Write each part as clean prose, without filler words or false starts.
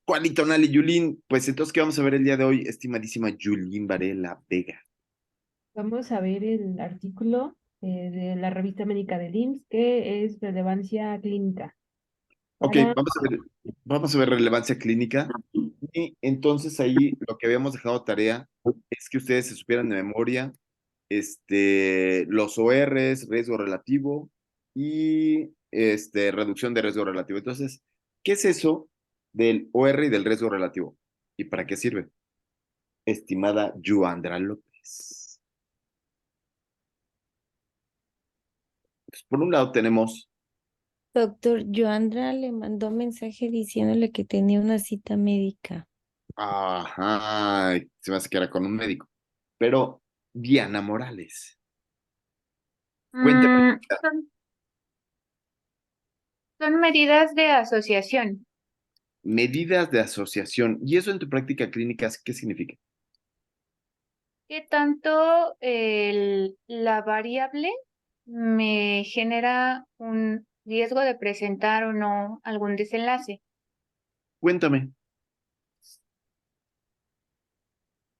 Juanito, Nali, Yulín, pues entonces, ¿qué vamos a ver el día de hoy, estimadísima Yulín Varela Vega? Vamos a ver el artículo de la revista médica del IMSS, que es relevancia clínica. Ok, Para, vamos a ver relevancia clínica. Y entonces ahí lo que habíamos dejado tarea es que ustedes se supieran de memoria los ORs, riesgo relativo y reducción de riesgo relativo. Entonces, ¿qué es eso del OR y del riesgo relativo? ¿Y para qué sirve? Estimada Yuandra López. Pues, por un lado tenemos. Doctor Joandra le mandó mensaje diciéndole que tenía una cita médica. Ajá, se me hace que era con un médico. Pero Diana Morales, cuéntame, Mm, son medidas de asociación. medidas de asociación. ¿Y eso en tu práctica clínica qué significa? ¿Qué tanto la variable me genera un riesgo de presentar o no algún desenlace? Cuéntame,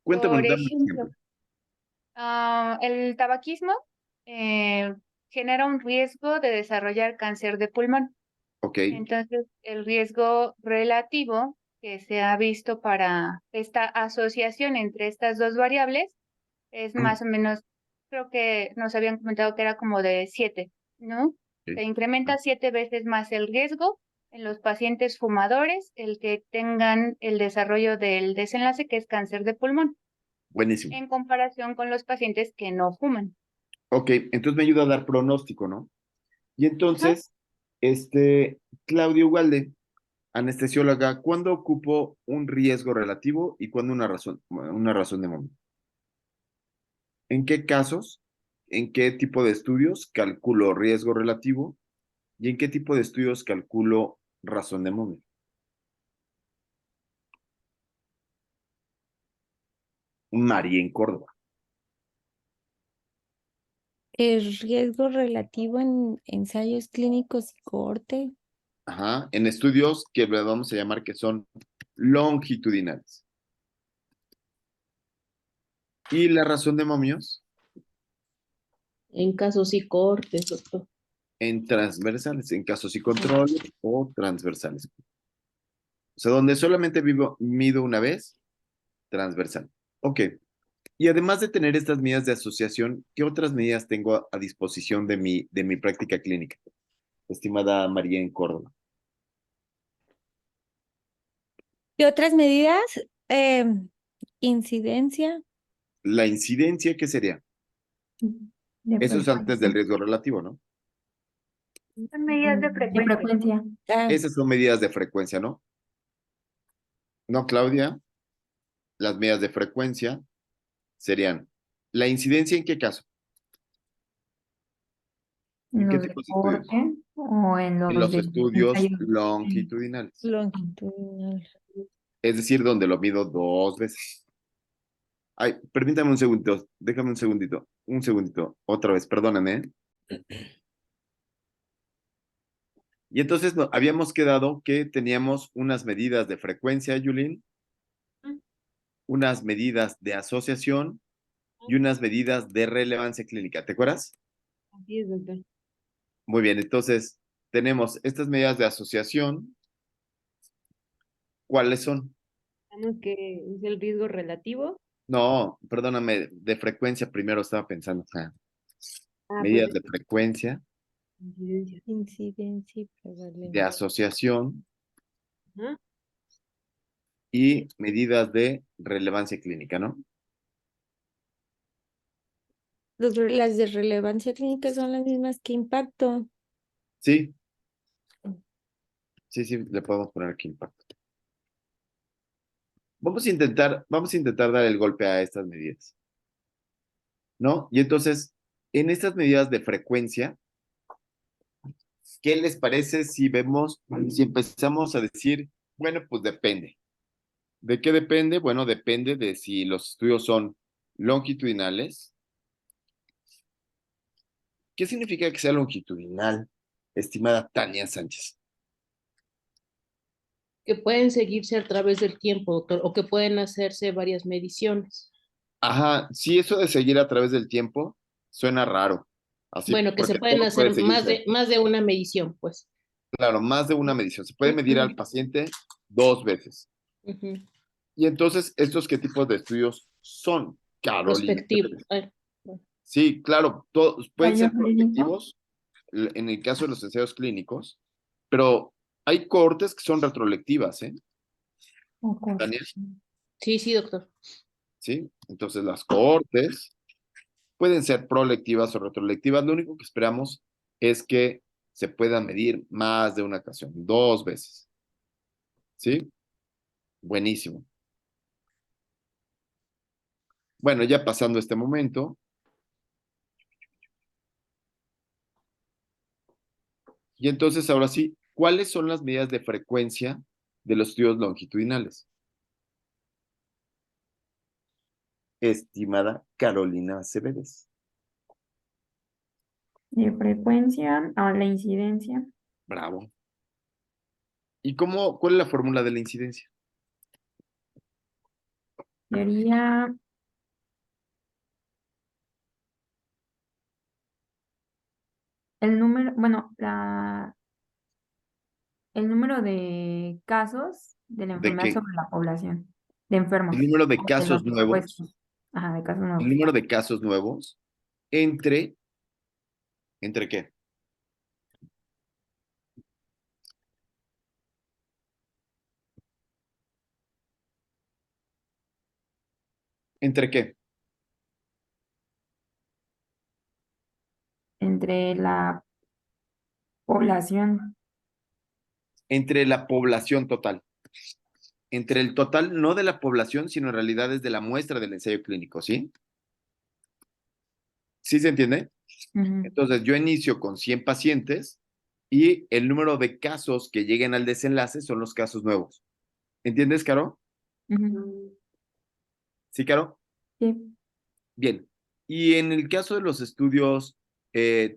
cuéntame, Por dame un ejemplo, ejemplo. el tabaquismo eh, genera un riesgo de desarrollar cáncer de pulmón. Ok, Entonces, el riesgo relativo que se ha visto para esta asociación entre estas dos variables es mm, más o menos, creo que nos habían comentado que era como de 7, ¿no? Se ok, incrementa 7 veces más el riesgo en los pacientes fumadores, el que tengan el desarrollo del desenlace, que es cáncer de pulmón, buenísimo. en comparación con los pacientes que no fuman. Ok, entonces me ayuda a dar pronóstico, ¿no? Y Ajá. entonces, Claudio Ugalde, anestesióloga, ¿cuándo ocupo un riesgo relativo y cuándo una razón de momento? ¿En qué casos, en qué tipo de estudios calculo riesgo relativo y en qué tipo de estudios calculo razón de momento? María en Córdoba. El riesgo relativo en ensayos clínicos y cohorte. Ajá, en estudios que le vamos a llamar que son longitudinales. ¿Y la razón de momios? en casos y cortes, doctor. En transversales, en casos y controles o transversales. O sea, donde solamente mido una vez, transversal. Ok. Y además de tener estas medidas de asociación, ¿qué otras medidas tengo a disposición de mi práctica clínica, estimada María en Córdoba? ¿Y otras medidas? Eh, Incidencia. La incidencia, ¿qué sería? De Eso es antes del frecuencia. riesgo relativo, ¿no? Son medidas de De frecuencia. frecuencia. Esas son medidas de frecuencia, ¿no? ¿No, Claudia? Las medidas de frecuencia serían la incidencia en qué caso, en qué Los de tipos de estudios, cohorte o en en los los de estudios ensayo longitudinales, longitudinal. es decir, donde lo mido dos veces. Ay, permítame un segundito, déjame un segundito, otra vez, perdóname. Y entonces habíamos quedado que teníamos unas medidas de frecuencia, Yulín, unas medidas de asociación y unas medidas de relevancia clínica. ¿Te acuerdas? Así es, doctor. Muy bien, entonces tenemos estas medidas de asociación. ¿Cuáles son? Sabemos que es el riesgo relativo. No, perdóname, de frecuencia primero estaba pensando. Pues Medidas de frecuencia, incidencia. Incidencia y de prevalencia. asociación Ajá. y medidas de relevancia clínica, ¿no? Las de relevancia clínica son las mismas que impacto. Sí, sí, sí, le podemos poner aquí impacto. Vamos a intentar dar el golpe a estas medidas, ¿no? Y entonces, en estas medidas de frecuencia, ¿qué les parece si empezamos a decir, bueno, pues depende? ¿De qué depende? Bueno, depende de si los estudios son longitudinales. ¿Qué significa que sea longitudinal, estimada Tania Sánchez? Que pueden seguirse a través del tiempo, doctor, o que pueden hacerse varias mediciones. Ajá, sí, eso de seguir a través del tiempo suena raro. Así, Bueno, que se porque pueden todo puede hacer seguirse. más de una medición, pues. Claro, más de una medición. Se puede medir al paciente 2 veces. Ujú. Y entonces, ¿estos qué tipos de estudios son, Carolina? Prospectivo. Sí, claro, todos pueden ¿Ensayo ser clínico? prospectivos en el caso de los ensayos clínicos, pero hay cohortes que son retrolectivas, ¿eh? Ok. Daniel, Sí, sí, doctor. ¿sí? Entonces, las cohortes pueden ser prolectivas o retrolectivas. Lo único que esperamos es que se pueda medir más de una ocasión, 2 veces. ¿Sí? Buenísimo. Bueno, ya pasando este momento. Y entonces, ahora sí, ¿cuáles son las medidas de frecuencia de los estudios longitudinales? Estimada Carolina Acevedes. De frecuencia a la incidencia. Bravo. ¿Y cuál es la fórmula de la incidencia? Sería el número, bueno, el número de casos de la ¿De enfermedad qué? sobre la población, de enfermos, El número de o de los casos nuevos, expuestos. Ajá, de casos el nuevos. número de casos nuevos ¿entre qué? ¿Entre qué? Entre la población. Entre la población total. Entre el total, no de la población, sino en realidad es de la muestra del ensayo clínico, ¿sí? ¿Sí se entiende? Ujú, Entonces, yo inicio con 100 pacientes y el número de casos que lleguen al desenlace son los casos nuevos. ¿Entiendes, Caro? ujú. ¿Sí, Caro? Sí, Bien. Y en el caso de los estudios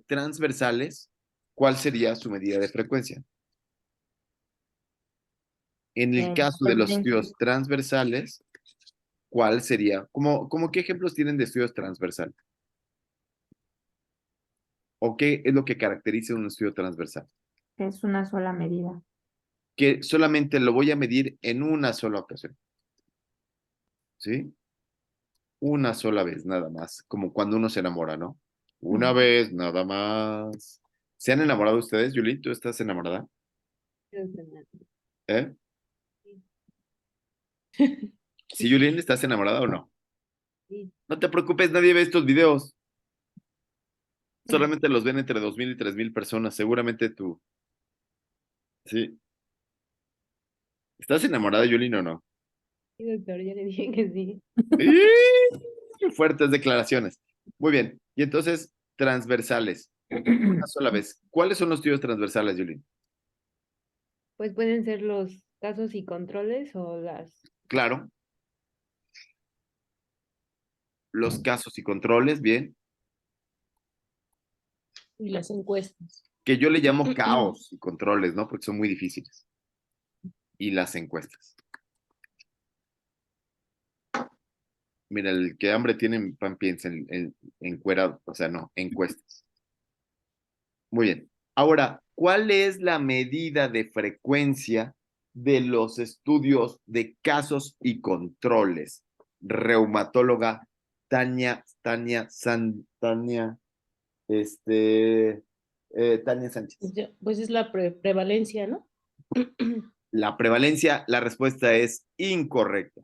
transversales, ¿cuál sería su medida de frecuencia? En el caso de los tendencia. estudios transversales, ¿cuál sería? ¿Cómo qué ejemplos tienen de estudios transversales? ¿O qué es lo que caracteriza un estudio transversal? Es una sola medida. Que solamente lo voy a medir en una sola ocasión, ¿sí? Una sola vez, nada más, como cuando uno se enamora, ¿no? Una Ujú. vez, nada más. ¿Se han enamorado ustedes, Yuli? ¿Tú estás enamorada? ¿Eh? ¿Sí, Yulín, estás enamorada o no? Sí. No te preocupes, nadie ve estos videos. Solamente los ven entre 2,000 y 3,000 personas. Seguramente tú. Sí. ¿Estás enamorada, Yulín, o no? Sí, doctor, ya le dije que sí. Fuertes declaraciones. Muy bien. Y entonces, transversales. Una sola vez. ¿Cuáles son los estudios transversales, Yulín? Pues pueden ser los casos y controles o las... Claro. Los casos y controles, bien. Y las encuestas. Que yo le llamo caos y controles, ¿no? Porque son muy difíciles. Y las encuestas. Mira, el que hambre tiene pan piensa en encuerado, o sea, no, encuestas. Muy bien. Ahora, ¿cuál es la medida de frecuencia de los estudios de casos y controles? Reumatóloga Tania, Tania Sánchez. Pues es la prevalencia, ¿no? La prevalencia, la respuesta es incorrecta.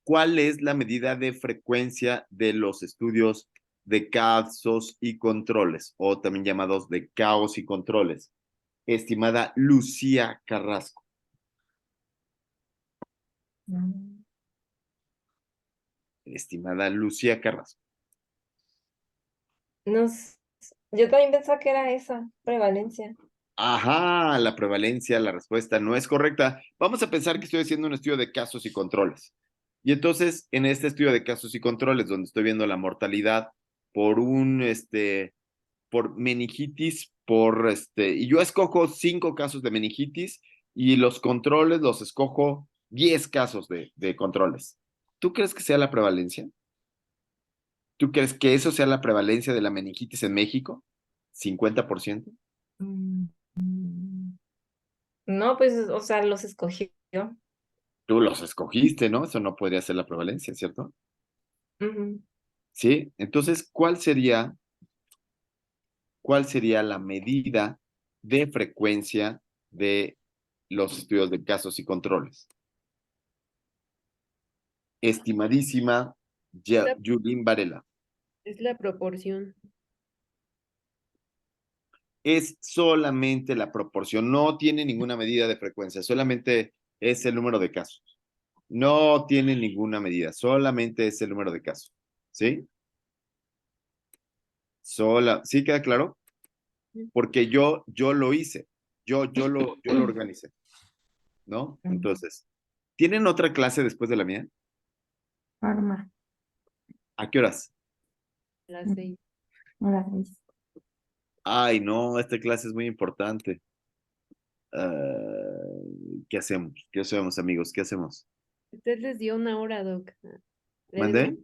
¿Cuál es la medida de frecuencia de los estudios de casos y controles, o también llamados de caos y controles? Estimada Lucía Carrasco. Estimada Lucía Carrasco. No, yo también pensaba que era esa, prevalencia. Ajá, la prevalencia, la respuesta no es correcta. Vamos a pensar que estoy haciendo un estudio de casos y controles. Y entonces, en este estudio de casos y controles, donde estoy viendo la mortalidad por por meningitis, y yo escojo 5 casos de meningitis y los controles los escojo 10 casos de controles. ¿Tú crees que sea la prevalencia? ¿Tú crees que eso sea la prevalencia de la meningitis en México? ¿50%? Mm, No, pues, o sea, los escogió. Tú los escogiste, ¿no? Eso no podría ser la prevalencia, ¿cierto? Ujú. ¿Sí? Entonces, ¿cuál sería la medida de frecuencia de los estudios de casos y controles? Estimadísima La- Yulín Varela. Es la proporción. Es solamente la proporción, no tiene ninguna medida de frecuencia, solamente es el número de casos. No tiene ninguna medida, solamente es el número de casos. ¿Sí? ¿Sí queda claro? Porque yo lo hice, yo lo organicé, ¿no? Entonces, ¿tienen otra clase después de la mía? Norma. ¿A qué horas? Las 6. Gracias. Ay, no, esta clase es muy importante. ¿Qué hacemos? ¿Qué hacemos, amigos? ¿Qué hacemos? Usted les dio una hora, Doc. ¿Mandé?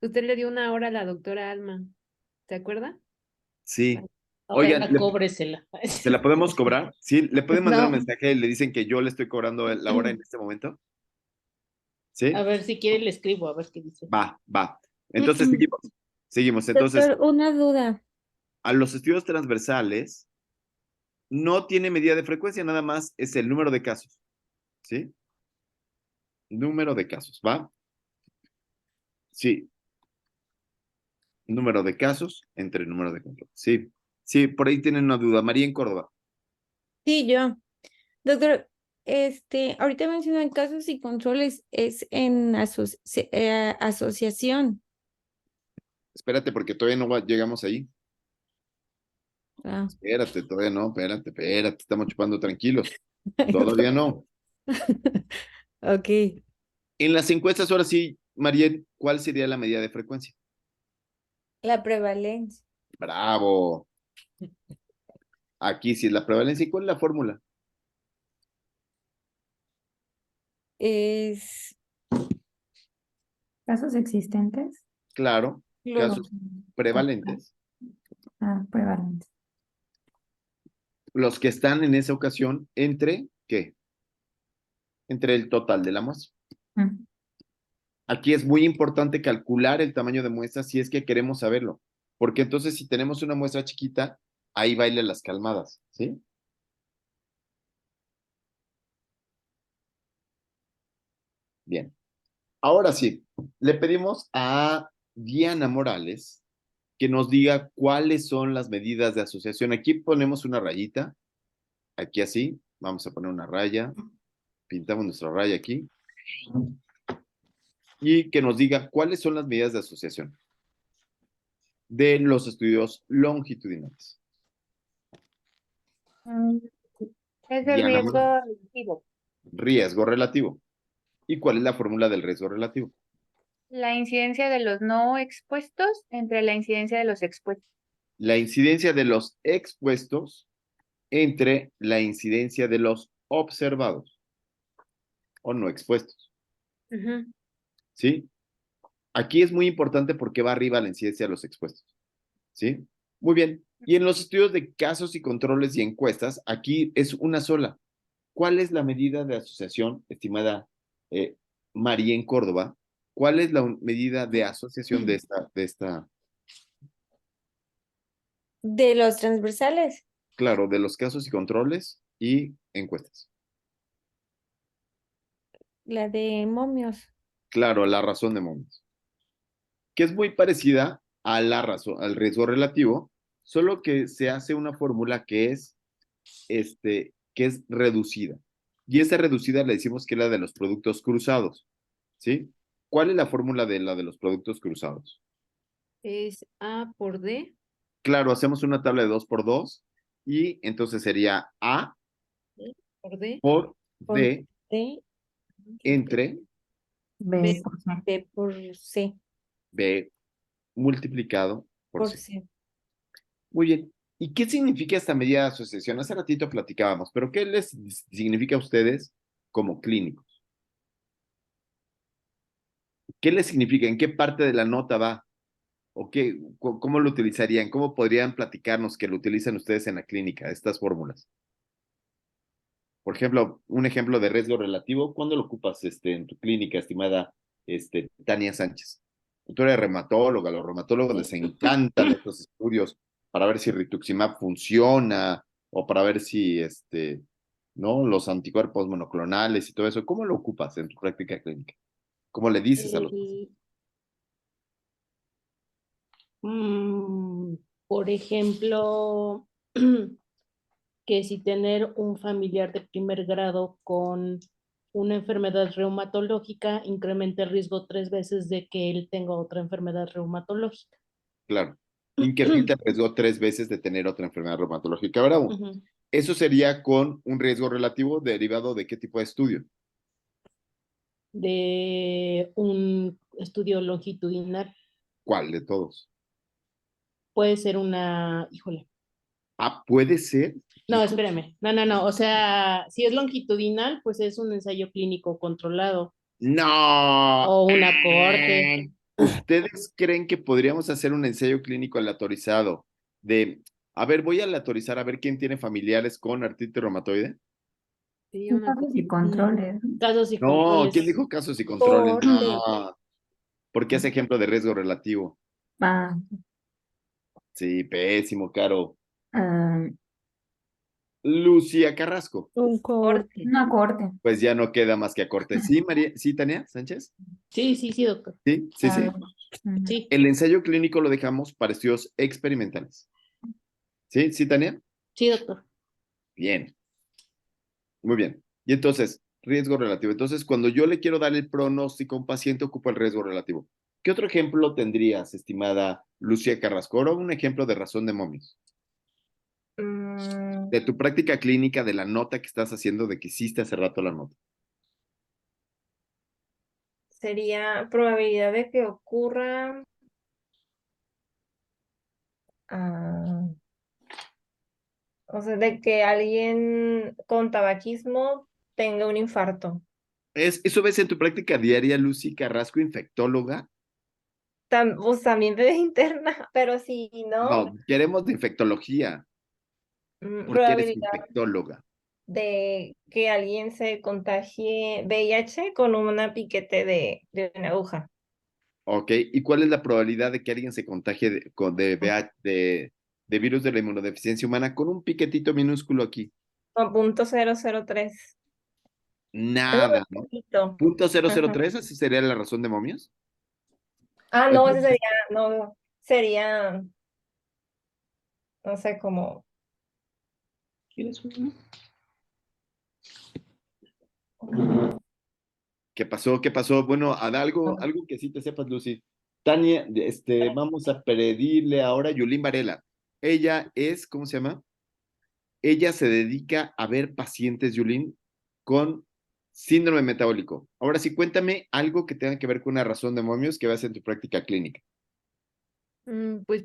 Usted le dio una hora a la doctora Alma. ¿Se acuerda? Sí. Oigan, Ahora cóbresela. ¿se la podemos cobrar? Sí, ¿le pueden mandar un No. mensaje y le dicen que yo le estoy cobrando la hora en este momento? A ¿Sí? ver, si quiere le escribo, a ver qué dice. Va. Entonces seguimos. Seguimos. Entonces, Doctor, una duda. a los estudios transversales no tiene medida de frecuencia, nada más es el número de casos. ¿Sí? Número de casos, ¿va? Sí. Número de casos entre el número de control. Sí. Sí, por ahí tienen una duda. María en Córdoba. Sí, yo. Doctor, ahorita mencionan casos y controles, es en asociación. Espérate, porque todavía no llegamos ahí. Ah. Espérate, todavía no, espérate, estamos chupando tranquilos. Todavía no. Ok. En las encuestas, ahora sí, Mariel, ¿cuál sería la medida de frecuencia? La prevalencia Bravo. Aquí sí es la prevalencia. ¿Y cuál es la fórmula? es ¿Casos existentes? Claro, lo casos prevalentes. Prevalentes. Los que están en esa ocasión entre, ¿qué? Entre el total de la muestra. Mm. Aquí es muy importante calcular el tamaño de muestra si es que queremos saberlo, porque entonces si tenemos una muestra chiquita, ahí bailan las calmadas, ¿sí? Bien. Ahora sí, le pedimos a Diana Morales que nos diga cuáles son las medidas de asociación. Aquí ponemos una rayita, aquí así, vamos a poner una raya, pintamos nuestra raya aquí, y que nos diga cuáles son las medidas de asociación de los estudios longitudinales. Es el Diana riesgo Morales, relativo. riesgo relativo. ¿Y cuál es la fórmula del riesgo relativo? La incidencia de los no expuestos entre la incidencia de los expuestos. La incidencia de los expuestos entre la incidencia de los observados o no expuestos. Ujú. ¿Sí? Aquí es muy importante porque va arriba la incidencia de los expuestos. ¿Sí? Muy bien. Y en los estudios de casos y controles y encuestas, aquí es una sola. ¿Cuál es la medida de asociación, estimada María en Córdoba? ¿Cuál es la medida de asociación de los transversales. claro, de los casos y controles y encuestas? La de momios. Claro, la razón de momentos. Que es muy parecida a la razón, al riesgo relativo, solo que se hace una fórmula que es reducida. Y esa reducida le decimos que es la de los productos cruzados, ¿sí? ¿Cuál es la fórmula de la de los productos cruzados? Es A por D. Claro, hacemos una tabla de 2 por 2 y entonces sería A ¿Sí? Por D. por Por D D, entre B por C. B por C. B multiplicado por Por C. C. Muy bien. ¿Y qué significa esta medida de asociación? Hace ratito platicábamos, pero ¿qué les significa a ustedes como clínicos? ¿Qué les significa? ¿En qué parte de la nota va? ¿O qué, cómo lo utilizarían? ¿Cómo podrían platicarnos que lo utilizan ustedes en la clínica, estas fórmulas? Por ejemplo, un ejemplo de riesgo relativo, ¿cuándo lo ocupas en tu clínica, estimada Tania Sánchez? Tú eres reumatóloga, a los reumatólogos les encantan estos estudios para ver si rituximab funciona o para ver si ¿no? Los anticuerpos monoclonales y todo eso. ¿Cómo lo ocupas en tu práctica clínica? ¿Cómo le dices a los pacientes? Por ejemplo, que si tener un familiar de primer grado con una enfermedad reumatológica incrementa el riesgo 3 veces de que él tenga otra enfermedad reumatológica. Claro. Incrementa el riesgo 3 veces de tener otra enfermedad reumatológica. Ahora, eso sería con un riesgo relativo derivado de qué tipo de estudio. De un estudio longitudinal. ¿Cuál de todos? Puede ser híjole. Ah, puede ser. No, espérame. No. O sea, si es longitudinal, pues es un ensayo clínico controlado. No. O una cohorte. ¿Ustedes creen que podríamos hacer un ensayo clínico aleatorizado de, a ver, voy a aleatorizar a ver quién tiene familiares con artritis reumatoide? Sería una Casos y cosa. controles. Casos y No, controles. ¿quién dijo casos y controles? Cohorte. No, porque es ejemplo de riesgo relativo. Ah, Sí, pésimo, Caro. ah, Lucía Carrasco. Un cohorte. una corte. Pues ya no queda más que a corte. ¿Sí, María? ¿Sí, Tania Sánchez? Sí, doctor. Sí, sí, Ah, sí. Sí. El ensayo clínico lo dejamos para estudios experimentales. ¿Sí? ¿Sí, Tania? Sí, doctor. Bien, muy bien. Y entonces, riesgo relativo. Entonces, cuando yo le quiero dar el pronóstico a un paciente, ocupa el riesgo relativo. ¿Qué otro ejemplo tendrías, estimada Lucía Carrasco? Ahora un ejemplo de razón de momios. Mm, De tu práctica clínica, de la nota que estás haciendo, de que hiciste hace rato la nota. sería probabilidad de que ocurra. ah, o sea, de que alguien con tabaquismo tenga un infarto. ¿Eso ves en tu práctica diaria, Lucy Carrasco, infectóloga? Pues también de interna, pero si no, No, queremos de infectología, porque eres probabilidad infectóloga. de que alguien se contagie VIH con una piquete de una aguja. ¿Ok? ¿Y cuál es la probabilidad de que alguien se contagie de virus de la inmunodeficiencia humana con un piquetito minúsculo aquí? Con .003. Es muy Nada, ¿no? poquito. Punto cero cero Ajá. tres, ¿esa sería la razón de momios? Ah, no, ese Entonces, sería, no, sería, no sé, como, ¿Quieres uno? ¿qué pasó? ¿Qué pasó? Bueno, algo que sí te sepas, Lucy. Tania, vamos a pedirle ahora a Yulín Varela. Ella es, ¿cómo se llama? Ella se dedica a ver pacientes, Yulín, con síndrome metabólico. Ahora sí, cuéntame algo que tenga que ver con una razón de momios que veas en tu práctica clínica. Pues,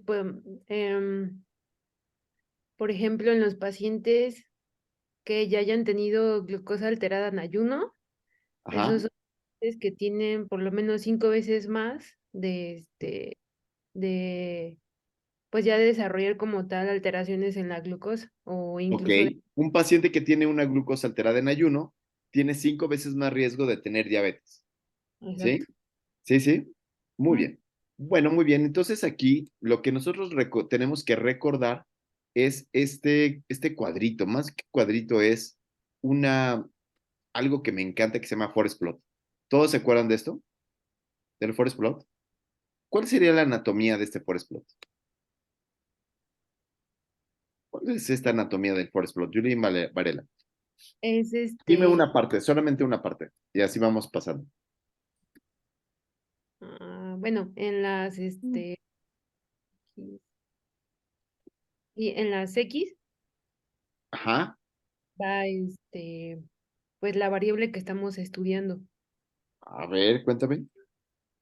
por ejemplo, en los pacientes que ya hayan tenido glucosa alterada en ayuno, Ajá, esos son pacientes que tienen por lo menos 5 veces más de, pues ya de desarrollar como tal alteraciones en la glucosa o ok. incluso Un paciente que tiene una glucosa alterada en ayuno tiene 5 veces más riesgo de tener diabetes. ¿Sí? exacto. Sí, sí. Muy Ujú. bien. Bueno, muy bien. Entonces aquí lo que nosotros tenemos que recordar es este cuadrito. Más que cuadrito es algo que me encanta que se llama forest plot. ¿Todos se acuerdan de esto? ¿Del forest plot? ¿Cuál sería la anatomía de este forest plot? ¿Cuál es esta anatomía del forest plot? Julián Varela. Es Dime una parte, solamente una parte. Y así vamos pasando. bueno, y en las X Ajá. va pues la variable que estamos estudiando. A ver, cuéntame.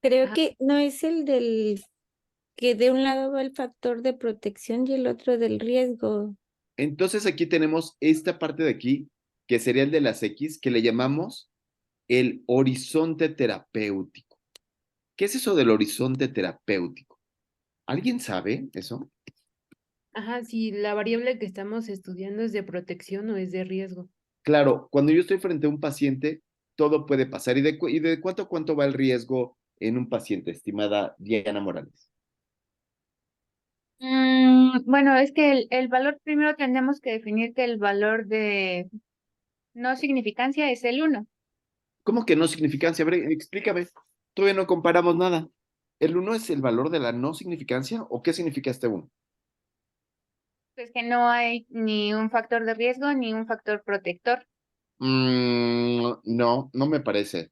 Creo Ajá. que no es el del que de un lado va el factor de protección y el otro del riesgo. Entonces aquí tenemos esta parte de aquí, que sería el de las X, que le llamamos el horizonte terapéutico. ¿Qué es eso del horizonte terapéutico? ¿Alguien sabe eso? Ajá, si la variable que estamos estudiando es de protección o es de riesgo. Claro, cuando yo estoy frente a un paciente, todo puede pasar. ¿Y de cuánto a cuánto va el riesgo en un paciente, estimada Diana Morales? Bueno, es que el valor primero tenemos que definir que el valor de no significancia es el 1. ¿Cómo que no significancia? A ver, explícame. Todavía no comparamos nada. ¿El 1 es el valor de la no significancia o qué significa este 1? Pues que no hay ni un factor de riesgo ni un factor protector. No, no me parece.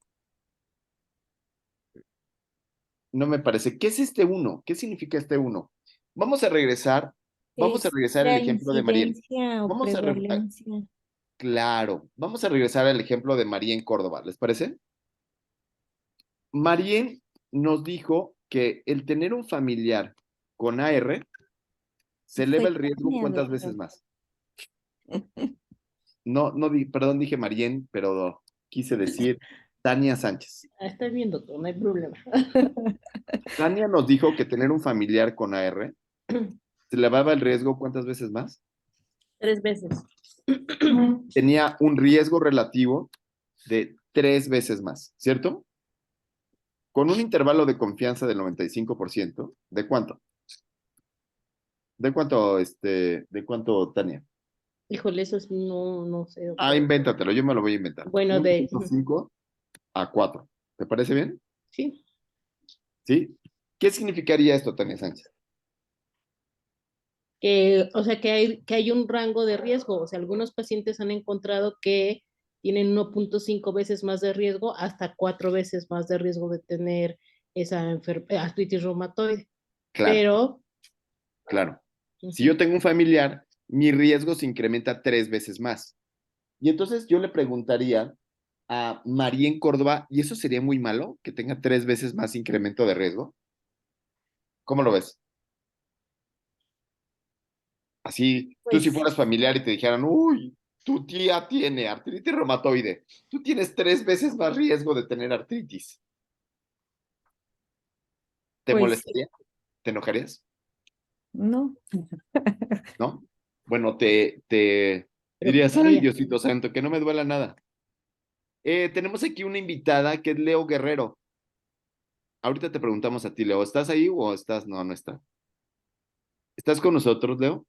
No me parece. ¿Qué es este 1? ¿Qué significa este 1? Vamos a regresar. Vamos a Es regresar al la ejemplo de Mariel. incidencia o Vamos a, prevalencia. claro, vamos a regresar al ejemplo de María en Córdoba, ¿les parece? María nos dijo que el tener un familiar con AR se eleva Fue el riesgo Tania, ¿cuántas doctor. veces más? No, no, perdón, dije Marien, pero quise decir Tania Sánchez. Está bien, doctor, no hay problema. Tania nos dijo que tener un familiar con AR se elevaba el riesgo ¿cuántas veces más? 3 veces. Tenía un riesgo relativo de 3 veces más, ¿cierto? Con un intervalo de confianza del 95%. ¿De cuánto? ¿De cuánto, Tania? Híjole, eso no sé, Ah, doctor. invéntatelo, yo me lo voy a inventar. Bueno, 1.5 a 4. ¿Te parece bien? sí, ¿Sí? ¿Qué significaría esto, Tania Sánchez? o sea, que hay un rango de riesgo. O sea, algunos pacientes han encontrado que tienen 1.5 veces más de riesgo, hasta 4 veces más de riesgo de tener esa artritis reumatoide. Claro, Pero, claro. Si ujú, yo tengo un familiar, mi riesgo se incrementa 3 veces más. Y entonces yo le preguntaría a María en Córdoba, ¿y eso sería muy malo? Que tenga 3 veces más incremento de riesgo. ¿Cómo lo ves? Así, tú si Pues, fueras familiar y te dijeran, uy, tu tía tiene artritis reumatoide, tú tienes 3 veces más riesgo de tener artritis. ¿Te pues molestaría? ¿Te enojarías? no. ¿No? Bueno, te dirías, ay, preocuparía. Diosito Santo, que no me duela nada. Tenemos aquí una invitada que es Leo Guerrero. Ahorita te preguntamos a ti, Leo, ¿estás ahí o estás? No, no está. ¿Estás con nosotros, Leo?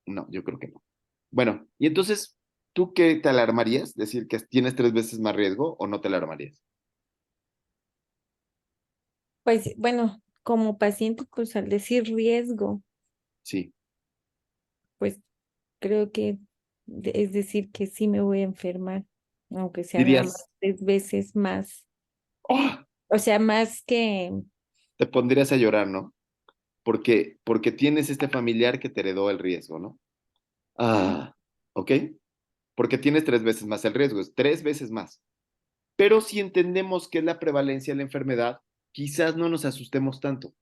No, yo creo que no. Bueno, y entonces, ¿tú qué te alarmarías? ¿Decir que tienes 3 veces más riesgo o no te alarmarías? Pues bueno, como paciente, pues al decir riesgo, Sí. pues creo que es decir que sí me voy a enfermar, aunque sea nada más Dirías, 3 veces más. ¡oh! O sea, más que, Te pondrías a llorar, ¿no? Porque tienes este familiar que te heredó el riesgo, ¿no? Ah, ¿ok? Porque tienes 3 veces más el riesgo, es 3 veces más. Pero si entendemos qué es la prevalencia de la enfermedad, quizás no nos asustemos tanto.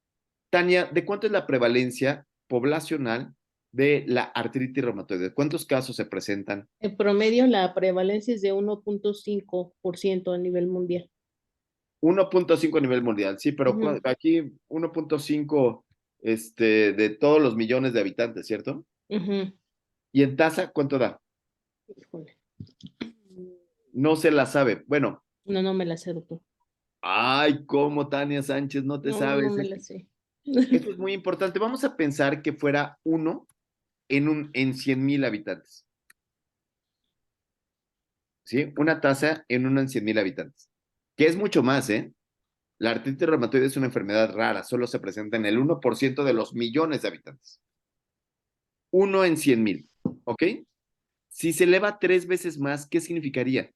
Tania, ¿de cuánto es la prevalencia poblacional de la artritis reumatoide? ¿Cuántos casos se presentan? En promedio, la prevalencia es de 1.5% a nivel mundial. 1.5 a nivel mundial, sí, pero Ujú, aquí 1.5 de todos los millones de habitantes, ¿cierto? ujú. ¿Y en tasa cuánto da? Híjole. No se la sabe. Bueno, No, no me la sé, doctor. ay, ¿cómo Tania Sánchez no te No, no sabes? me la sé. Esto es muy importante. Vamos a pensar que fuera uno en 100,000 habitantes, ¿sí? Una tasa en uno en 100,000 habitantes, que es mucho más, ¿eh? La artritis reumatoide es una enfermedad rara, solo se presenta en el 1% de los millones de habitantes. Uno en 100,000, ¿ok? Si se eleva 3 veces más, ¿qué significaría?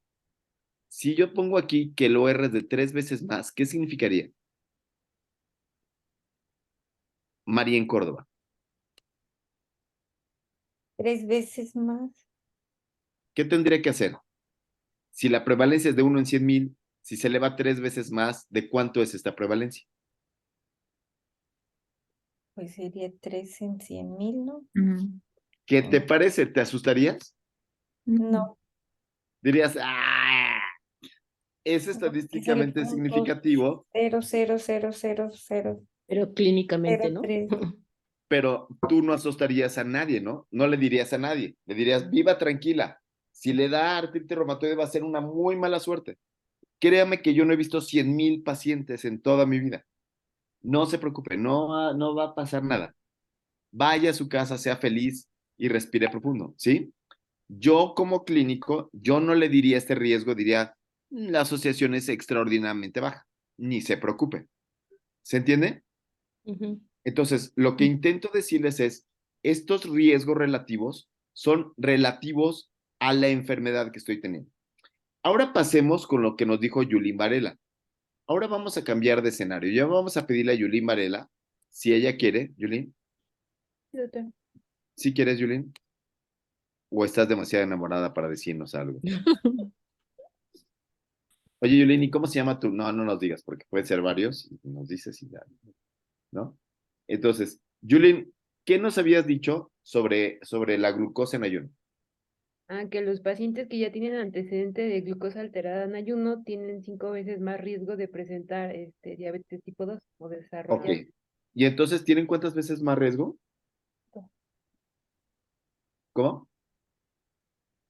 Si yo pongo aquí que el OR es de 3 veces más, ¿qué significaría? María en Córdoba. 3 veces más. ¿Qué tendría que hacer? Si la prevalencia es de uno en 100,000, Si se eleva 3 veces más, ¿de cuánto es esta prevalencia? Pues sería 3 en 100,000, ¿no? ¿Qué te parece? ¿Te asustarías? No, Dirías, ¡ah! Es es el estadísticamente punto significativo, 0,0000003. Pero clínicamente, ¿no? pero tú no asustarías a nadie, ¿no? No le dirías a nadie. Le dirías, viva tranquila. Si le da artritis reumatoide va a ser una muy mala suerte. Créame que yo no he visto 100,000 pacientes en toda mi vida. No se preocupe, no va a pasar nada. Vaya a su casa, sea feliz y respire profundo, ¿sí? Yo como clínico, yo no le diría este riesgo, diría, la asociación es extraordinariamente baja, ni se preocupe. ¿Se entiende? Ujú. Entonces, lo que intento decirles es, estos riesgos relativos son relativos a la enfermedad que estoy teniendo. Ahora pasemos con lo que nos dijo Yulín Varela. Ahora vamos a cambiar de escenario. Ya vamos a pedirle a Yulín Varela, si ella quiere, Yulín. Sí, doctor. ¿Sí quieres, Yulín? ¿O estás demasiado enamorada para decirnos algo? Oye, Yulín, ¿y cómo se llama tu? No, no nos digas, porque puede ser varios, y nos dices y ya, ¿no? Entonces, Yulín, ¿qué nos habías dicho sobre la glucosa en ayuno? Que los pacientes que ya tienen antecedente de glucosa alterada en ayuno tienen 5 veces más riesgo de presentar diabetes tipo 2 o Ok. desarrollar. ¿Y entonces tienen cuántas veces más riesgo? ¿Cómo?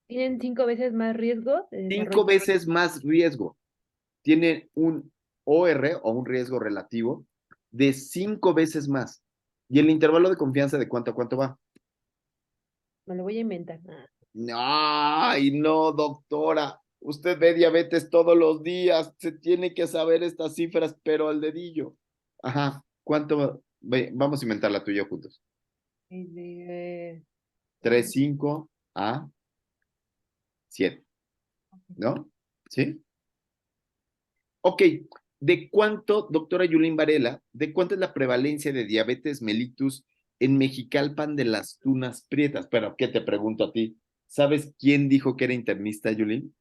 Tienen 5 veces más riesgo de 5 desarrollar. veces más riesgo. Tienen un OR o un riesgo relativo de 5 veces más. ¿Y el intervalo de confianza de cuánto a cuánto va? Me lo voy a inventar. Ay, no, doctora. Usted ve diabetes todos los días. Se tiene que saber estas cifras, pero al dedillo. Ajá. ¿Cuánto? Vamos a inventar la tuya juntos. De, 3, 5 a 7. ¿No? ¿Sí? Ok. ¿De cuánto, doctora Yulín Varela, de cuánto es la prevalencia de diabetes mellitus en Mexicalpan de las Tunas Prietas? Pero, ¿qué te pregunto a ti? ¿Sabes quién dijo que era internista, Yulín?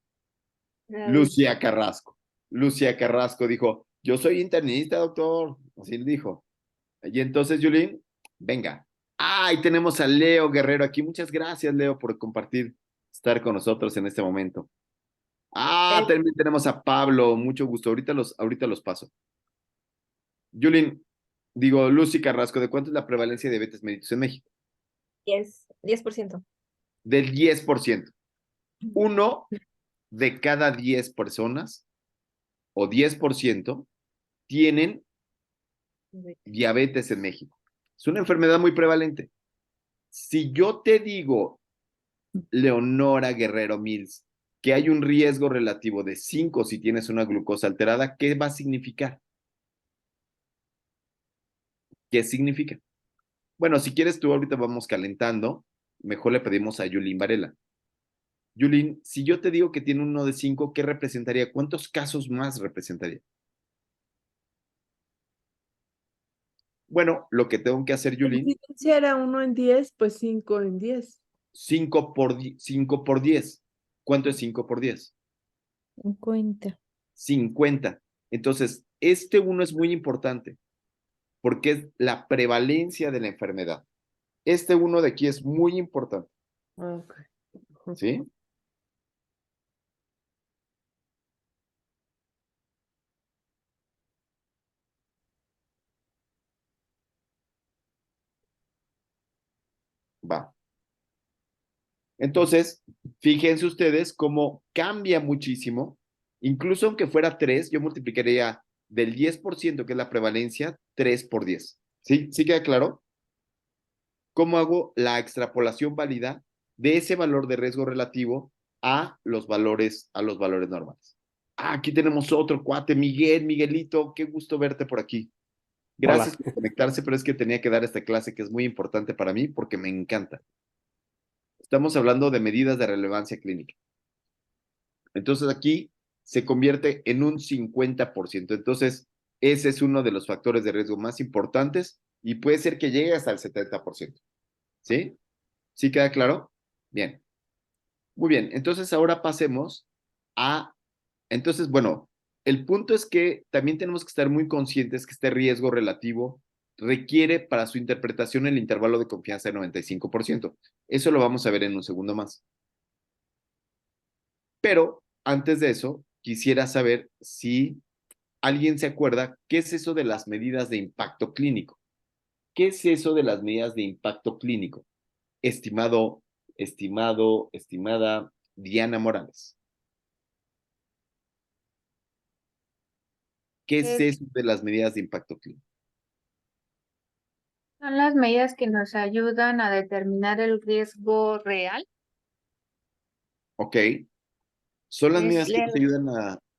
Lucía Carrasco. Lucía Carrasco dijo, yo soy internista, doctor. Así le dijo. Y entonces, Yulín, venga. Y tenemos a Leo Guerrero aquí. Muchas gracias, Leo, por compartir, estar con nosotros en este momento. También tenemos a Pablo. Mucho gusto. Ahorita los paso. Yulín, digo, Lucy Carrasco, ¿de cuánto es la prevalencia de diabetes mellitus en México? 10%. Del 10%. Uno de cada 10 personas o 10% tienen diabetes en México. Es una enfermedad muy prevalente. Si yo te digo, Leonora Guerrero Mills, que hay un riesgo relativo de 5 si tienes una glucosa alterada, ¿qué va a significar? ¿Qué significa? Bueno, si quieres tú ahorita vamos calentando, mejor le pedimos a Yulín Varela. Yulín, si yo te digo que tiene uno de 5, ¿qué representaría? ¿Cuántos casos más representaría? Bueno, lo que tengo que hacer, Si Yulín, era 1 en 10, pues 5 en 10. 5 por 10. ¿Cuánto es 5 por 10? 50. 50. Entonces, este uno es muy importante porque es la prevalencia de la enfermedad. Este uno de aquí es muy importante. Ok. ¿Sí? Va. Entonces, fíjense ustedes cómo cambia muchísimo. Incluso aunque fuera 3, yo multiplicaría del 10%, que es la prevalencia, 3 por 10. ¿Sí? ¿Sí queda claro? ¿Cómo hago la extrapolación válida de ese valor de riesgo relativo a los valores normales? Aquí tenemos otro cuate, Miguelito, qué gusto verte por aquí. Gracias por conectarse, pero es que tenía que dar esta clase que es muy importante para mí porque me encanta. Estamos hablando de medidas de relevancia clínica. Entonces aquí se convierte en un 50%. Entonces, ese es uno de los factores de riesgo más importantes y puede ser que llegue hasta el 70%. ¿Sí? ¿Sí queda claro? Bien. Muy bien. Entonces, ahora pasemos a... Entonces, bueno, El punto es que también tenemos que estar muy conscientes que este riesgo relativo requiere para su interpretación el intervalo de confianza de 95%. Eso lo vamos a ver en un segundo más. Pero antes de eso, quisiera saber si alguien se acuerda qué es eso de las medidas de impacto clínico. ¿Qué es eso de las medidas de impacto clínico? Estimada Diana Morales. ¿Qué es Es- eso de las medidas de impacto clínico? Son las medidas que nos ayudan a determinar el riesgo real. ¿Ok? Son las Es medidas que la- nos ayudan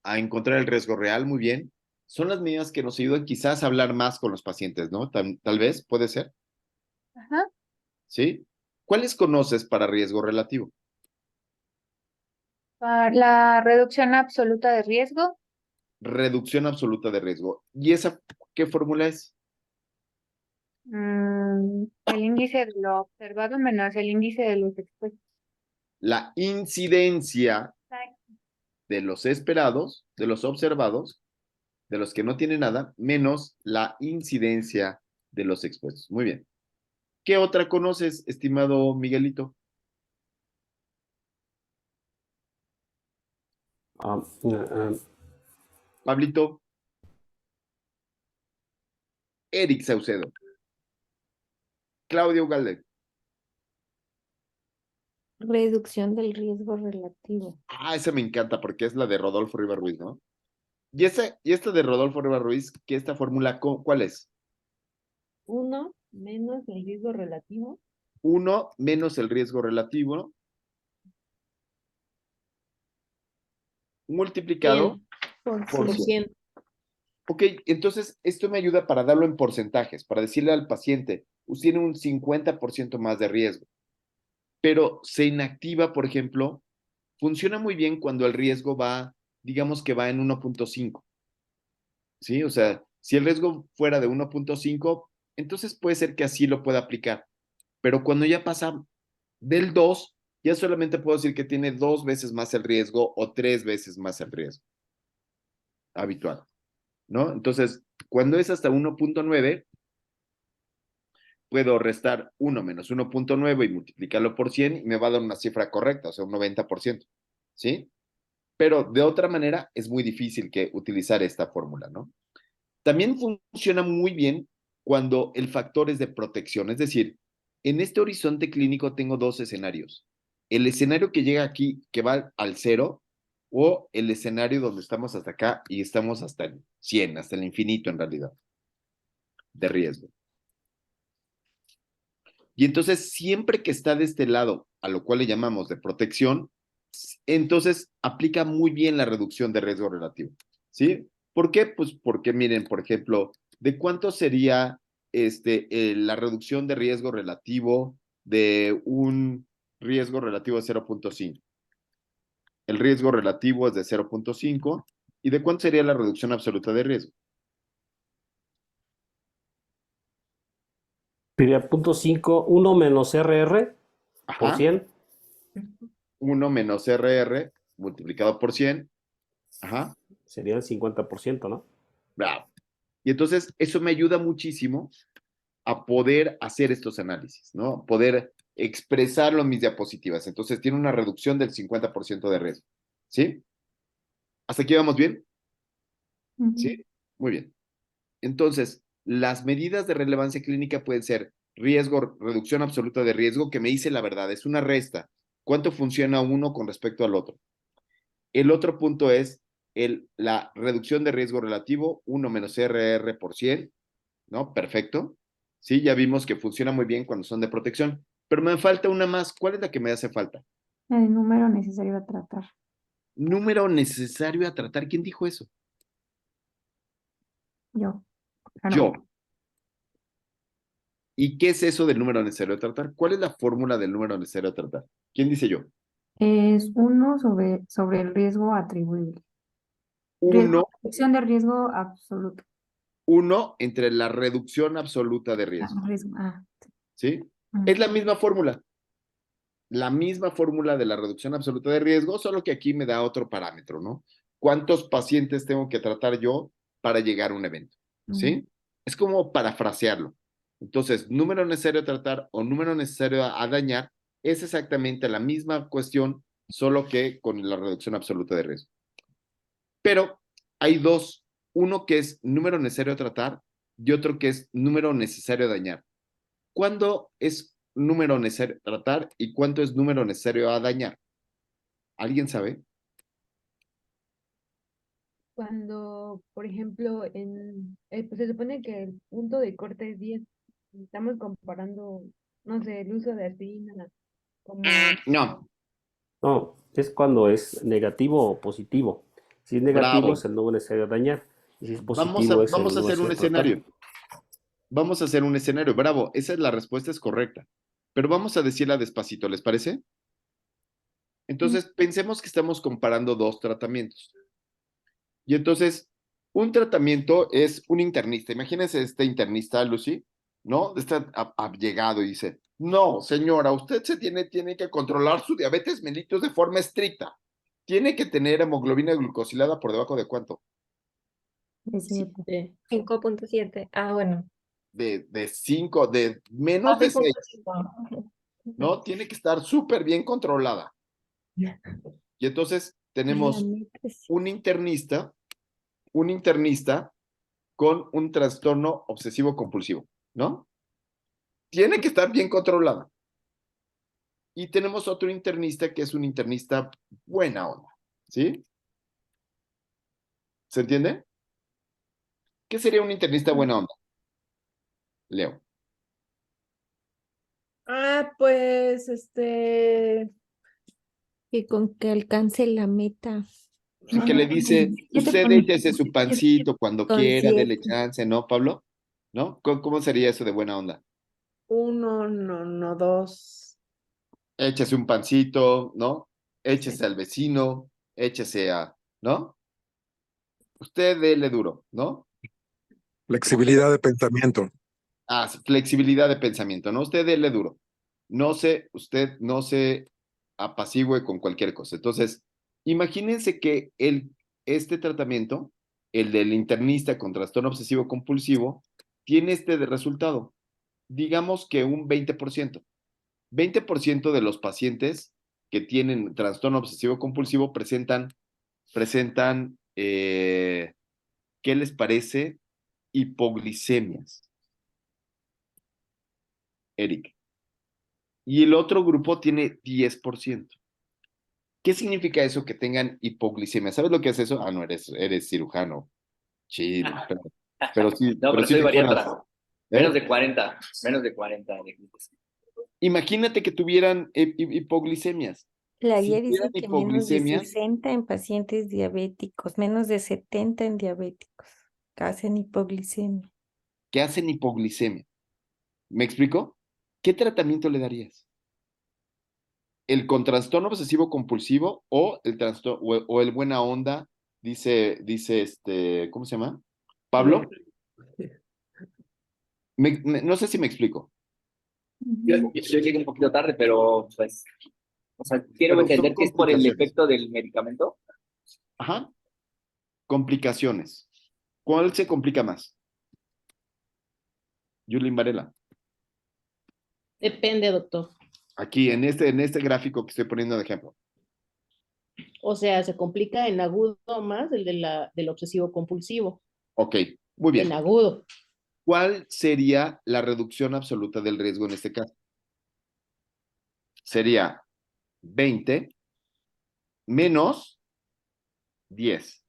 a encontrar el riesgo real, muy bien. Son las medidas que nos ayudan quizás a hablar más con los pacientes, ¿no? Tal vez, puede ser, Ajá. ¿sí? ¿Cuáles conoces para riesgo relativo? Para la reducción absoluta de riesgo, Reducción absoluta de riesgo. ¿Y esa qué fórmula es? el índice de lo observado menos el índice de los expuestos. La incidencia de los esperados, de los observados, de los que no tienen nada, menos la incidencia de los expuestos. Muy bien. ¿Qué otra conoces, estimado Miguelito? Pablito. Eric Saucedo. Claudio Galde. Reducción del riesgo relativo. Ah, esa me encanta porque es la de Rodolfo Rivas Ruiz, ¿no? Y esta de Rodolfo Rivas Ruiz, ¿qué esta fórmula, cuál es? 1 menos el riesgo relativo. 1 menos el riesgo relativo multiplicado 100%. por Por 100. 100. Ok, entonces esto me ayuda para darlo en porcentajes, para decirle al paciente, usted tiene un 50% más de riesgo, pero se inactiva, por ejemplo, funciona muy bien cuando el riesgo va, digamos que va en 1.5, ¿sí? O sea, si el riesgo fuera de 1.5, entonces puede ser que así lo pueda aplicar, pero cuando ya pasa del 2, ya solamente puedo decir que tiene 2 veces más el riesgo o 3 veces más el riesgo habitual, ¿no? Entonces, cuando es hasta 1.9, puedo restar 1 menos 1.9 y multiplicarlo por 100 y me va a dar una cifra correcta, o sea, un 90%, ¿sí? Pero de otra manera es muy difícil que utilizar esta fórmula, ¿no? También funciona muy bien cuando el factor es de protección, es decir, en este horizonte clínico tengo dos escenarios. El escenario que llega aquí, que va al 0, o el escenario donde estamos hasta acá y estamos hasta el 100, hasta el infinito en realidad, de riesgo. Y entonces, siempre que está de este lado, a lo cual le llamamos de protección, entonces aplica muy bien la reducción de riesgo relativo, ¿sí? ¿Por qué? Pues porque miren, por ejemplo, ¿de cuánto sería la reducción de riesgo relativo de un riesgo relativo de 0.5? El riesgo relativo es de 0.5. ¿Y de cuánto sería la reducción absoluta de riesgo? Sería 0.5, 1 menos RR por Ajá. 100. 1 menos RR multiplicado por 100. Ajá. Sería el 50%, ¿no? Bravo. Y entonces eso me ayuda muchísimo a poder hacer estos análisis, ¿no? Poder expresarlo en mis diapositivas. Entonces tiene una reducción del 50% de riesgo, ¿sí? ¿Hasta aquí vamos bien? ¿Sí? Muy bien. Entonces, las medidas de relevancia clínica pueden ser riesgo, reducción absoluta de riesgo, que me dice la verdad, es una resta. ¿Cuánto funciona uno con respecto al otro? El otro punto es la reducción de riesgo relativo, 1 menos RR por 100, ¿no? Perfecto. Sí, ya vimos que funciona muy bien cuando son de protección, pero me falta una más. ¿Cuál es la que me hace falta? El número necesario a tratar. Número necesario a tratar. ¿Quién dijo eso? Yo. Yo. ¿Y qué es eso del número necesario a tratar? ¿Cuál es la fórmula del número necesario a tratar? ¿Quién dice yo? Es 1 sobre el riesgo atribuible. Uno, Reducción de riesgo absoluto. uno entre la reducción absoluta de riesgo. Riesgo. ¿Sí? Es la misma fórmula. La misma fórmula de la reducción absoluta de riesgo, solo que aquí me da otro parámetro, ¿no? cuántos pacientes tengo que tratar yo para llegar a un evento, ¿sí? Es como parafrasearlo. Entonces, número necesario a tratar o número necesario a dañar es exactamente la misma cuestión, solo que con la reducción absoluta de riesgo. Pero hay dos, uno que es número necesario a tratar y otro que es número necesario a dañar. ¿Cuándo es número necesario a tratar y cuánto es número necesario a dañar? ¿Alguien sabe? Cuando, por ejemplo, pues se supone que el punto de corte es 10. Estamos comparando, no sé, el uso de aspirina como No, No, es cuando es negativo o positivo. Si es negativo bravo. es el número necesario a dañar. Y si es Vamos positivo es el vamos a número hacer un necesario a tratar. escenario. Vamos a hacer un escenario. Bravo, esa es la respuesta, es correcta. Pero vamos a decirla despacito, ¿les parece? Entonces, pensemos que estamos comparando dos tratamientos. Y entonces, un tratamiento es un internista. Imagínense este internista, Lucy, ¿no? Está llegado y dice, no, señora, usted tiene que controlar su diabetes mellitus de forma estricta. Tiene que tener hemoglobina glucosilada por debajo de ¿cuánto? De 5.7. Ah, bueno. De 5, de menos Ah, de 6, 6.5. ¿no? Tiene que estar súper bien controlada. Y entonces tenemos un internista con un trastorno obsesivo compulsivo, ¿no? Tiene que estar bien controlada. Y tenemos otro internista que es un internista buena onda, ¿sí? ¿Se entiende? ¿Qué sería un internista buena onda? Leo. Pues, Que con que alcance la meta. Que le dice, usted échese su pancito cuando quiera, dele chance, ¿no, Pablo? ¿No? ¿Cómo sería eso de buena onda? 1, no 2. Échese un pancito, ¿no? Échese al vecino, échese a, ¿no? Usted dele duro, ¿no? Flexibilidad de pensamiento. Flexibilidad de pensamiento, ¿no? Usted dele duro. Usted no se apacigüe con cualquier cosa. Entonces, imagínense que este tratamiento, el del internista con trastorno obsesivo compulsivo, tiene este de resultado. Digamos que un 20%. 20% de los pacientes que tienen trastorno obsesivo compulsivo presentan ¿qué les parece? Hipoglicemias. Eric. Y el otro grupo tiene 10%. ¿Qué significa eso que tengan hipoglicemia? ¿Sabes lo que es eso? No, eres cirujano. Chido. Pero sí, No, pero sí soy te bariatra. acuerdas. Menos de 40. Menos de 40 de glucosa. Imagínate que tuvieran hipoglicemias. La Si guía tuvieran dice que menos de hipoglicemias, 60 en pacientes diabéticos, menos de 70 en diabéticos, que hacen hipoglicemia. ¿qué hacen hipoglicemia? ¿Me explico? ¿Qué tratamiento le darías? ¿El con trastorno obsesivo compulsivo o el trastorno o el buena onda? Dice ¿cómo se llama? ¿Pablo? No sé si me explico. Yo llegué un poquito tarde, pero pues, o sea, quiero Pero entender son que es por el complicaciones. efecto del medicamento. Ajá. Complicaciones. ¿Cuál se complica más? Yulín Varela. Depende, doctor. Aquí, en este gráfico que estoy poniendo de ejemplo. O sea, se complica en agudo más el del obsesivo compulsivo. Ok, muy bien. En agudo. ¿Cuál sería la reducción absoluta del riesgo en este caso? Sería 20 menos 10.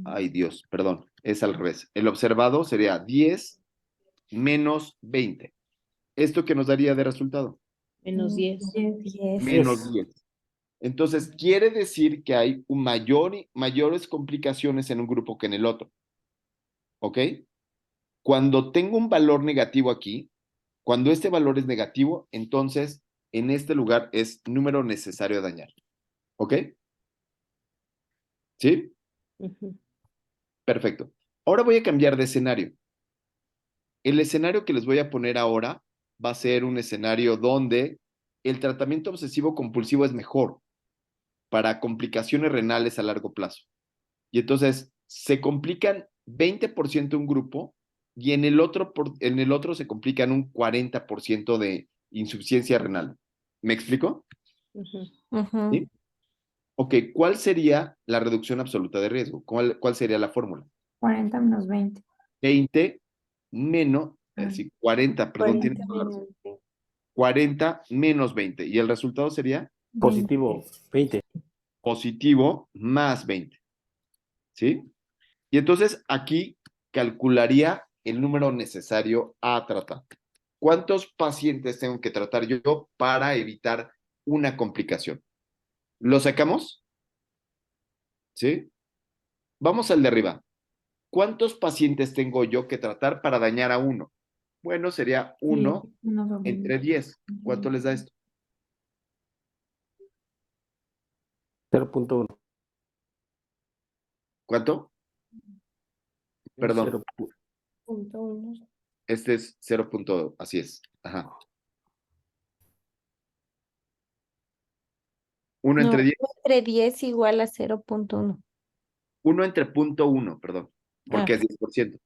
Ay, Dios, perdón, es al revés. El observado sería 10 menos 20. ¿Esto qué nos daría de resultado? Menos 10. Menos 10. Entonces, quiere decir que hay mayores complicaciones en un grupo que en el otro. ¿Ok? Cuando tengo un valor negativo aquí, cuando este valor es negativo, entonces en este lugar es número necesario a dañar. ¿Ok? ¿Sí? Perfecto. Ahora voy a cambiar de escenario. El escenario que les voy a poner ahora va a ser un escenario donde el tratamiento obsesivo compulsivo es mejor. para complicaciones renales a largo plazo. Y entonces se complican 20% un grupo y en el otro se complican un 40% de insuficiencia renal. ¿Me explico? Ujú. ¿Sí? Ok, ¿cuál sería la reducción absoluta de riesgo? ¿Cuál sería la fórmula? 40 menos 20. 20 menos, sí, 40, perdón, tienes 40 toda la razón. menos 20. 40 menos 20. ¿Y el resultado sería? Positivo, 20. Positivo más 20. ¿Sí? Y entonces aquí calcularía el número necesario a tratar. ¿Cuántos pacientes tengo que tratar yo para evitar una complicación? ¿Lo sacamos? ¿Sí? Vamos al de arriba. ¿Cuántos pacientes tengo yo que tratar para dañar a uno? Bueno, sería 1 1 sobre entre 10. ¿Cuánto les da esto? 0.1. ¿Cuánto? Perdón, Punto uno. este es 0. Así es. Ajá. 1 No, entre 10. entre 10 igual a 0.1. 1 entre 0.1, perdón, porque Ah, es 10%.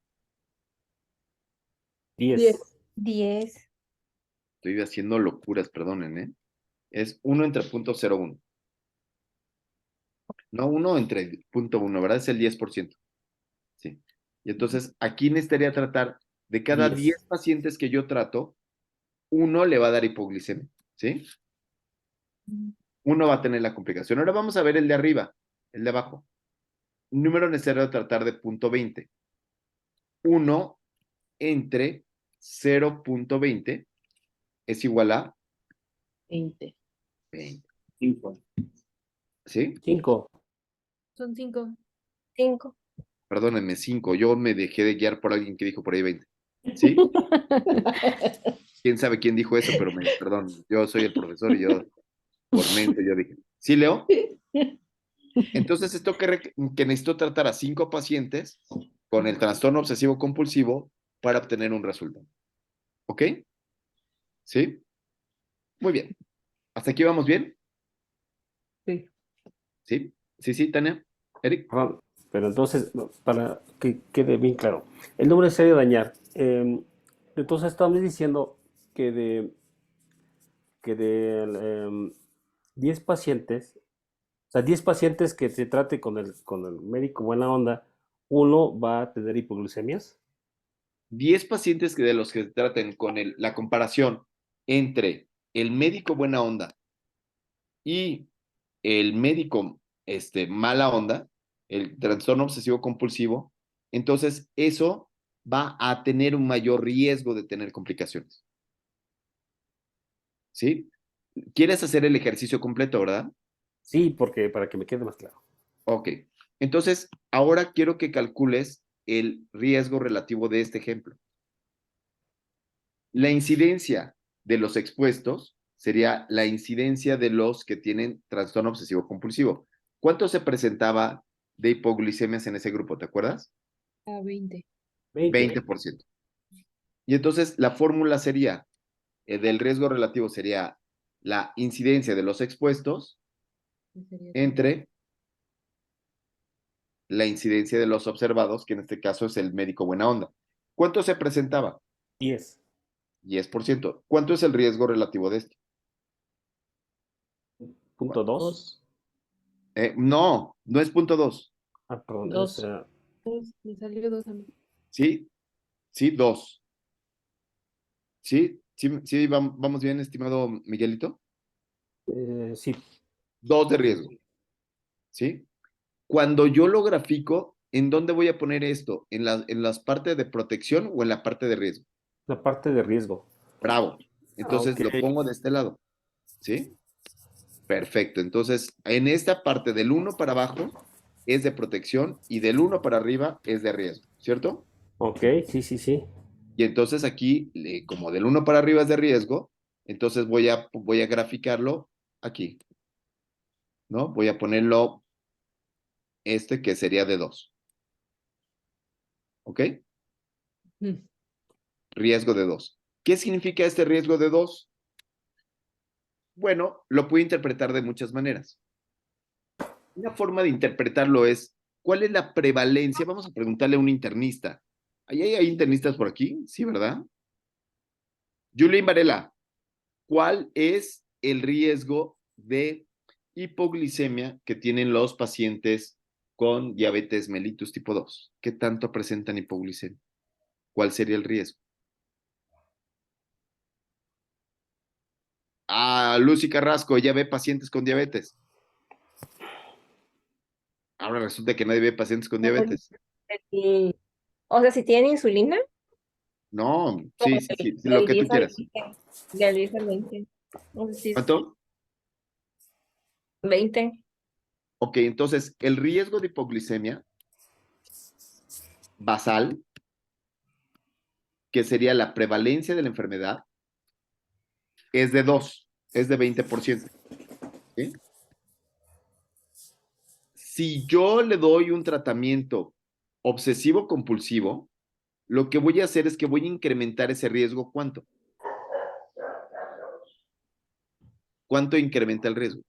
10. 10. Estoy haciendo locuras, perdonen, ¿eh? Es 1 entre 0.01. No, 1 entre 0.1, ¿verdad? Es el 10%. Sí. Y entonces, aquí necesitaría tratar de cada 10 10. pacientes que yo trato, uno le va a dar hipoglicemia, ¿sí? Uno va a tener la complicación. Ahora vamos a ver el de arriba, el de abajo. Número necesario de tratar de 0.20. 1 entre 0.20 es igual a 20. 20. 5. ¿Sí? 5. Son 5. 5. Perdónenme, 5. Yo me dejé de guiar por alguien que dijo por ahí 20. ¿Sí? Quién sabe quién dijo eso, pero perdón, yo soy el profesor y yo, por mente, yo dije. ¿Sí, Leo? Entonces, esto que necesito tratar a 5 pacientes con el trastorno obsesivo compulsivo para obtener un resultado. ¿Ok? ¿Sí? Muy bien. ¿Hasta aquí vamos bien? Sí. ¿Sí? ¿Sí, sí, Tania? ¿Eric? Perdón, pero entonces, no, para que quede bien claro, el número necesario de dañar. Entonces estamos diciendo que de 10 pacientes, o sea, 10 pacientes que se trate con el médico buena onda, uno va a tener hipoglucemias. 10 pacientes de los que se traten con la comparación entre el médico buena onda y el médico mala onda, el trastorno obsesivo compulsivo, entonces eso va a tener un mayor riesgo de tener complicaciones. ¿Sí? ¿Quieres hacer el ejercicio completo, verdad? Sí, porque para que me quede más claro. Ok. Entonces, ahora quiero que calcules el riesgo relativo de este ejemplo. La incidencia de los expuestos sería la incidencia de los que tienen trastorno obsesivo compulsivo. ¿Cuánto se presentaba de hipoglucemias en ese grupo? ¿Te acuerdas? A 20. 20. 20%. Y entonces la fórmula sería, del riesgo relativo sería la incidencia de los expuestos entre la incidencia de los observados, que en este caso es el médico buena onda. ¿Cuánto se presentaba? 10. 10%. ¿Cuánto es el riesgo relativo de este? Punto 2. 2. No, no es 0.2. Ah, perdón, 2. Me salió 2 a mí. ¿Sí? Sí, 2. ¿Sí? ¿Sí, vamos bien, estimado Miguelito? Sí. 2 de riesgo. ¿Sí? Cuando yo lo grafico, ¿en dónde voy a poner esto? ¿En las partes de protección o en la parte de riesgo? La parte de riesgo. Bravo. Entonces Ok. lo pongo de este lado. ¿Sí? Perfecto. Entonces, en esta parte del 1 para abajo es de protección y del 1 para arriba es de riesgo, ¿cierto? Ok, sí, sí, sí. Y entonces aquí, como del 1 para arriba es de riesgo, entonces voy a graficarlo aquí, ¿no? Voy a ponerlo que sería de 2. ¿Ok? Riesgo de 2. ¿Qué significa este riesgo de 2? Bueno, lo puedo interpretar de muchas maneras. Una forma de interpretarlo es, ¿cuál es la prevalencia? Vamos a preguntarle a un internista. ¿Hay internistas por aquí? Sí, ¿verdad? Julián Varela, ¿cuál es el riesgo de hipoglicemia que tienen los pacientes con diabetes mellitus tipo 2? ¿Qué tanto presentan hipoglicemia? ¿Cuál sería el riesgo? Lucy Carrasco, ella ve pacientes con diabetes. Ahora resulta que nadie ve pacientes con diabetes. O sea, si tienen insulina, No, o sí, lo del que tú 10 al quieras. 20. Del 10 al 20. O sea, sí es ¿Cuánto? 20. Ok, entonces el riesgo de hipoglicemia basal, que sería la prevalencia de la enfermedad, es de 2, es de 20%. ¿Sí? Si yo le doy un tratamiento obsesivo compulsivo, lo que voy a hacer es que voy a incrementar ese riesgo. ¿Cuánto? ¿Cuánto incrementa el riesgo?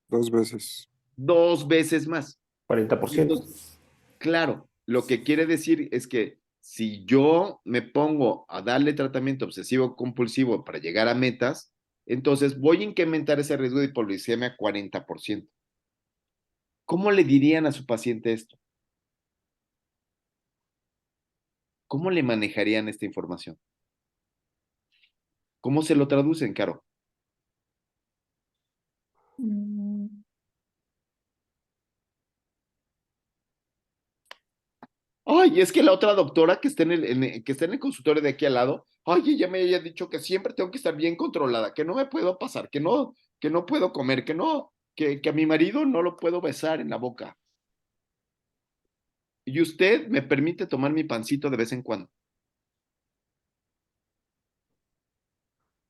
2 veces. 2 veces más. 40%. Entonces, claro, lo que quiere decir es que si yo me pongo a darle tratamiento obsesivo compulsivo para llegar a metas, entonces voy a incrementar ese riesgo de hipoglicemia a 40%. ¿Cómo le dirían a su paciente esto? ¿Cómo le manejarían esta información? ¿Cómo se lo traducen, Caro? Mm, Ay, es que la otra doctora que está que está en el consultorio de aquí al lado, ay, ella me haya dicho que siempre tengo que estar bien controlada, que no me puedo pasar, que no puedo comer, que a mi marido no lo puedo besar en la boca. Y usted me permite tomar mi pancito de vez en cuando.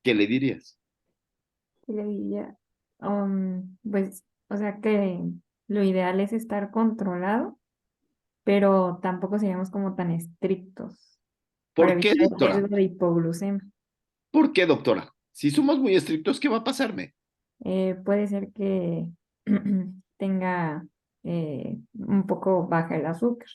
¿Qué le dirías? ¿qué le diría? Pues, o sea que lo ideal es estar controlado, pero tampoco seríamos como tan estrictos para ¿Por qué, evitar el doctora? riesgo de hipoglucemia. ¿Por qué, doctora? Si somos muy estrictos, ¿qué va a pasarme? Puede ser que tenga un poco baja el azúcar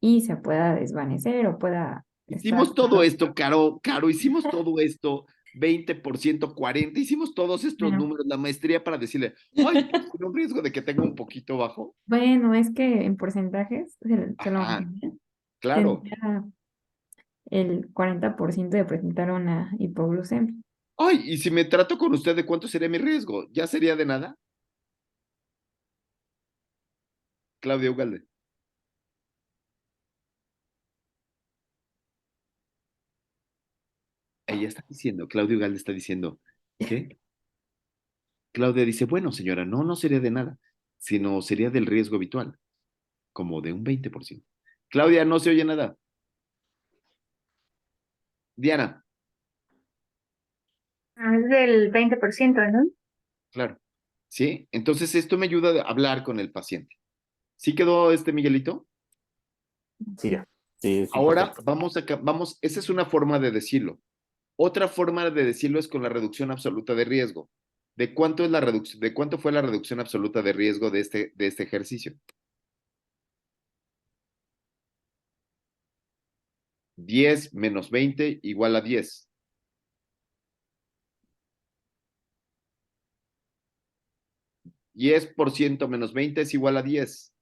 y se pueda desvanecer o pueda estar Hicimos todo esto, Caro, hicimos todo esto, 20%, 40%, hicimos todos estos bueno, números, la maestría para decirle, ay, tiene un riesgo de que tenga un poquito bajo. bueno, es que en porcentajes se lo Ajá, mencioné, claro. tendría el 40% de presentar una hipoglucemia. Ay, y si me trato con usted, ¿de cuánto sería mi riesgo? ¿Ya sería de nada? Claudia Ugalde. Ella está diciendo, Claudia Ugalde está diciendo, ¿qué? Claudia dice, bueno, señora, no sería de nada, sino sería del riesgo habitual, como de un 20%. Claudia, no se oye nada. Diana, Es del 20%, ¿no? claro. ¿Sí? Entonces esto me ayuda a hablar con el paciente. ¿Sí quedó Miguelito? Sí, ya. Sí, sí, Ahora perfecto. esa es una forma de decirlo. Otra forma de decirlo es con la reducción absoluta de riesgo. ¿De cuánto es la reducción, de cuánto fue la reducción absoluta de riesgo de este ejercicio? 10 menos 20 igual a 10. 10% menos 20 es igual a 10.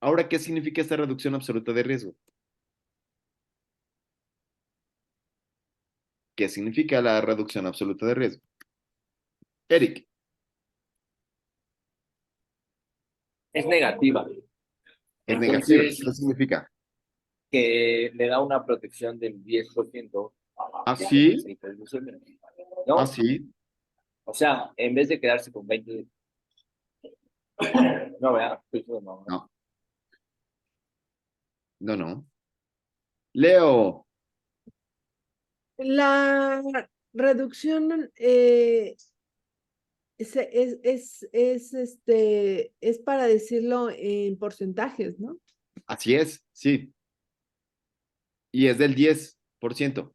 Ahora, ¿qué significa esta reducción absoluta de riesgo? ¿Qué significa la reducción absoluta de riesgo? Eric, Es negativa. es negativa. Entonces, ¿Qué significa? que le da una protección del 10%. ¿Ah, sí? ¿Ah, ¿No? sí? O sea, en vez de quedarse con 20, no, vea, no. No, no. Leo, La reducción es para decirlo en porcentajes, ¿no? así es, sí. Y es del 10%.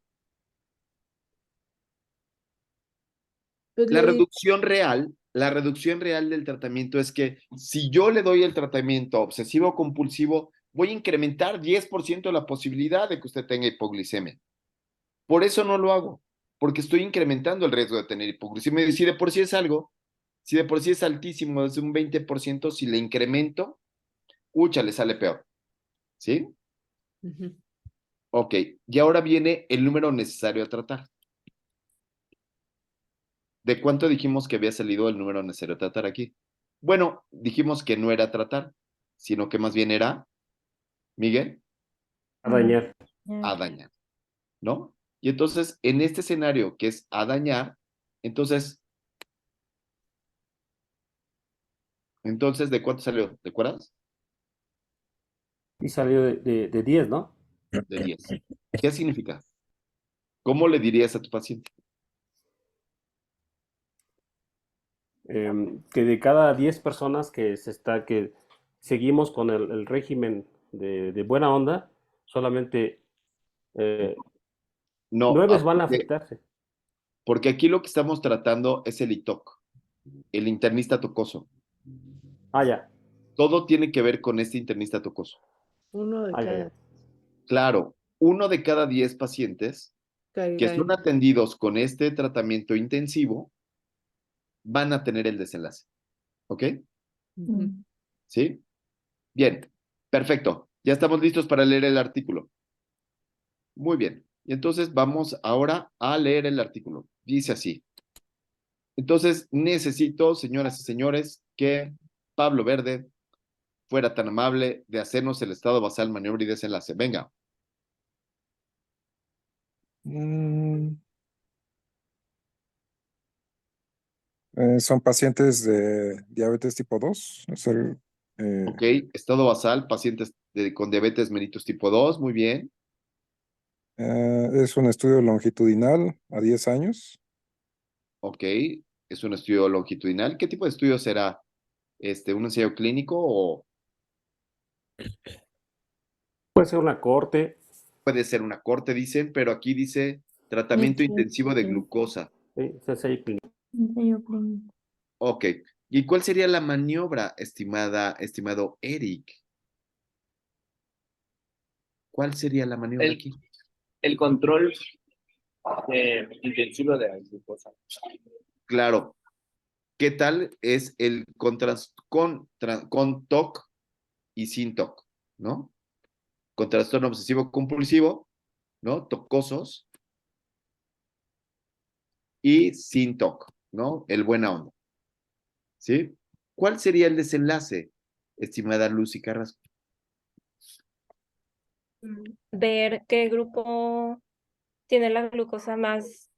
Pues La le di- reducción real, La reducción real del tratamiento es que si yo le doy el tratamiento obsesivo compulsivo, voy a incrementar 10% la posibilidad de que usted tenga hipoglicemia. Por eso no lo hago, porque estoy incrementando el riesgo de tener hipoglicemia. Y si de por sí es algo, si de por sí es altísimo, desde un 20%, si le incremento, le sale peor. ¿Sí? Ok, y ahora viene el número necesario a tratar. ¿De cuánto dijimos que había salido el número necesario a tratar aquí? Bueno, dijimos que no era tratar, sino que más bien era, Miguel, A dañar. a dañar, ¿no? Y entonces, en este escenario que es a dañar, entonces, ¿de cuánto salió? ¿Te acuerdas? Y salió de 10, ¿no? De 10. ¿Qué significa? ¿Cómo le dirías a tu paciente? Que de cada 10 personas que seguimos con el régimen de buena onda, solamente No, 9 van a afectarse. porque aquí lo que estamos tratando es el ITOC, el internista tocoso. Ah, ya. Todo tiene que ver con este internista tocoso. Uno de cada. Claro, 1 de cada 10 pacientes que son atendidos con este tratamiento intensivo van a tener el desenlace. ¿Ok? ¿Sí? Bien, perfecto. Ya estamos listos para leer el artículo. Muy bien. Y entonces vamos ahora a leer el artículo. Dice así. Entonces necesito, señoras y señores, que Pablo Verde fuera tan amable de hacernos el estado basal, maniobra y desenlace. Venga. Son pacientes de diabetes tipo 2. Ok, estado basal, pacientes con diabetes mellitus tipo 2, muy bien. Es un estudio longitudinal a 10 años. Ok, es un estudio longitudinal. ¿Qué tipo de estudio será? ¿Un ensayo clínico o Puede ser una corte. puede ser una corte, dicen, pero aquí dice tratamiento intensivo de glucosa. Sí, es ensayo clínico. Ok, ¿y cuál sería la maniobra, estimado Eric? ¿Cuál sería la maniobra aquí? El control intensivo de la glucosa. Claro. ¿Qué tal es el con TOC y sin TOC, ¿no? Con trastorno obsesivo compulsivo, ¿no? Tocosos y sin TOC, ¿no? El buena onda. ¿Sí? ¿Cuál sería el desenlace, estimada Lucy Carrasco? Ver qué grupo tiene la glucosa más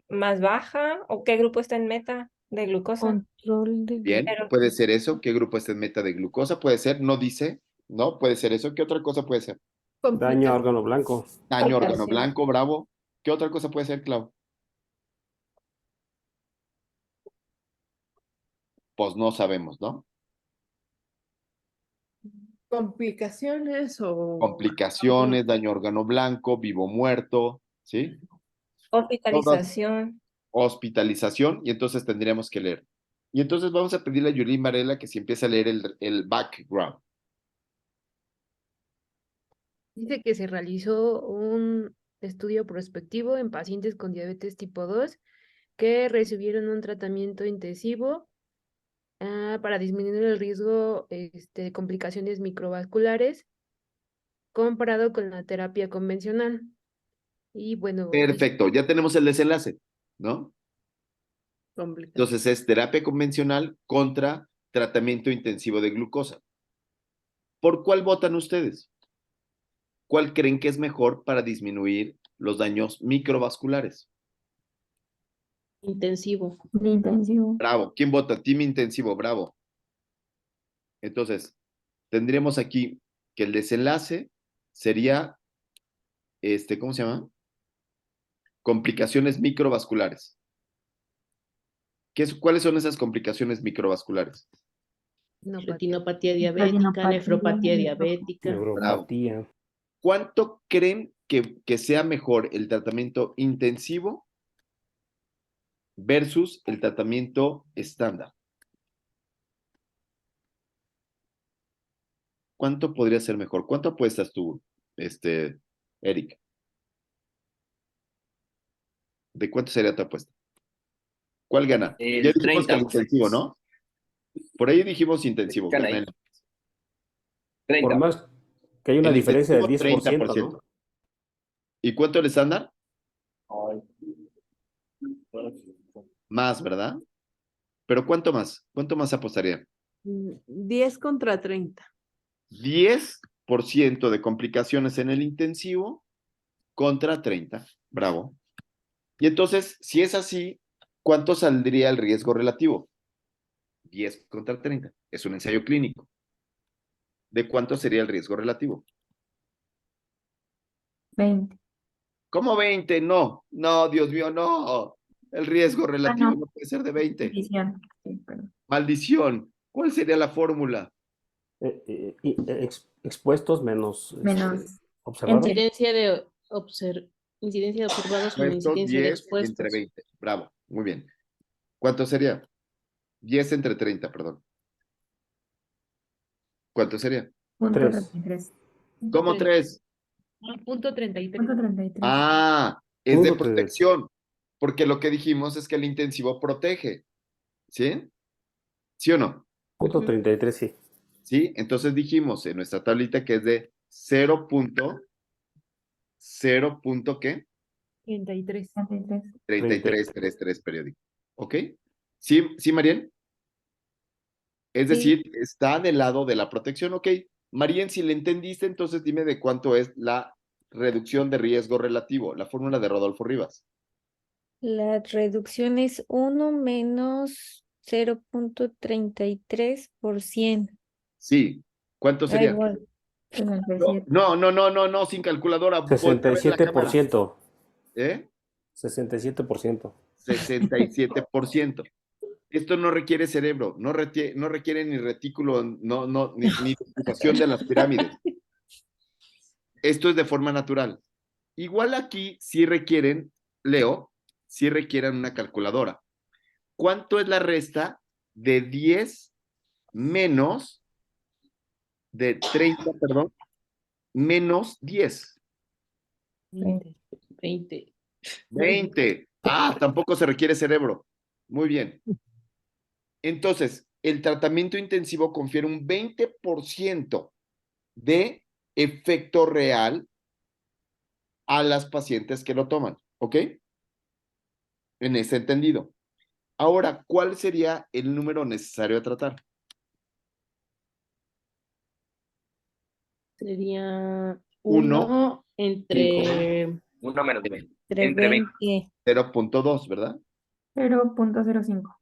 baja o qué grupo está en meta de glucosa. Control de Bien, puede ser eso. ¿Qué grupo está en meta de glucosa? Puede ser, no dice, ¿no? Puede ser eso. ¿Qué otra cosa puede ser? Daño a órgano blanco. Daño a órgano blanco, bravo. ¿Qué otra cosa puede ser, Clau? Pues no sabemos, ¿no? Complicaciones o Complicaciones, daño a órgano blanco, vivo muerto, ¿sí? Hospitalización. Hospitalización, y entonces tendríamos que leer. Y entonces vamos a pedirle a Yulín Varela que si empiece a leer el background. Dice que se realizó un estudio prospectivo en pacientes con diabetes tipo 2 que recibieron un tratamiento intensivo para disminuir el riesgo de complicaciones microvasculares comparado con la terapia convencional. Y bueno, Perfecto, ya tenemos el desenlace, ¿no? complicaciones. Entonces es terapia convencional contra tratamiento intensivo de glucosa. ¿Por cuál votan ustedes? ¿Cuál creen que es mejor para disminuir los daños microvasculares? Intensivo. Intensivo. Bravo. ¿Quién vota? Team intensivo, bravo. Entonces, tendríamos aquí que el desenlace sería, ¿cómo se llama? Complicaciones microvasculares. ¿Cuáles son esas complicaciones microvasculares? Retinopatía diabética, nefropatía diabética. Neuropatía. ¿Cuánto creen que sea mejor el tratamiento intensivo versus el tratamiento estándar. ¿Cuánto podría ser mejor? ¿Cuánto apuestas tú, Eric? ¿De cuánto sería tu apuesta? ¿Cuál gana? Ya dijimos que el 30. intensivo, ¿no? Por ahí dijimos intensivo. Gana Gana ahí. el, 30. Por más que hay una el diferencia del intensivo, 10%, ¿no? ¿Y cuánto el estándar? Ay. Más, ¿verdad? Pero ¿cuánto más? ¿Cuánto más apostaría? 10 contra 30. 10% de complicaciones en el intensivo contra 30. Bravo. Y entonces, si es así, ¿cuánto saldría el riesgo relativo? 10 contra 30. Es un ensayo clínico. ¿De cuánto sería el riesgo relativo? 20. ¿Cómo 20? No, no, Dios mío, no. El riesgo relativo no. no puede ser de 20. Maldición. Sí, perdón. Maldición. ¿Cuál sería la fórmula? Expuestos menos Menos. observados. Incidencia de observados menos Expuestos incidencia de 10 entre expuestos. 20. Bravo, muy bien. ¿Cuánto sería? 10 entre 30, perdón. ¿Cuánto sería? Punto 3. 33. ¿Cómo 3? Punto 33. Punto 33. Ah, es de Punto 33. protección. Porque lo que dijimos es que el intensivo protege. ¿Sí? ¿Sí o no? Punto 33, sí. ¿Sí? Entonces dijimos en nuestra tablita que es de 0. 0. ¿Qué? 33. 33. 33 periódico. ¿Ok? ¿Sí, sí, Mariel? Es Sí. decir, está del lado de la protección. Ok. Mariel, si le entendiste, entonces dime de cuánto es la reducción de riesgo relativo, la fórmula de Rodolfo Rivas. La reducción es 1 menos 0.33%. Sí. ¿Cuánto Da sería? igual. 67. No, sin calculadora. Voltea a ver la cámara. 67%. ¿Eh? 67%. 67%. Esto no requiere cerebro, no requiere ni retículo, ni duplicación de las pirámides. Esto es de forma natural. Igual aquí sí requieren, Leo, sí requieren una calculadora. ¿Cuánto es la resta de 10 menos de 30, perdón, menos 10? 20. 20. Ah, tampoco se requiere cerebro. Muy bien. Entonces, el tratamiento intensivo confiere un 20% de efecto real a las pacientes que lo toman, ¿ok? En ese entendido. Ahora, ¿cuál sería el número necesario a tratar? Sería Uno, 1 entre 1 menos 20. Entre Entre 20. 20. 0.2, ¿verdad? 0.05.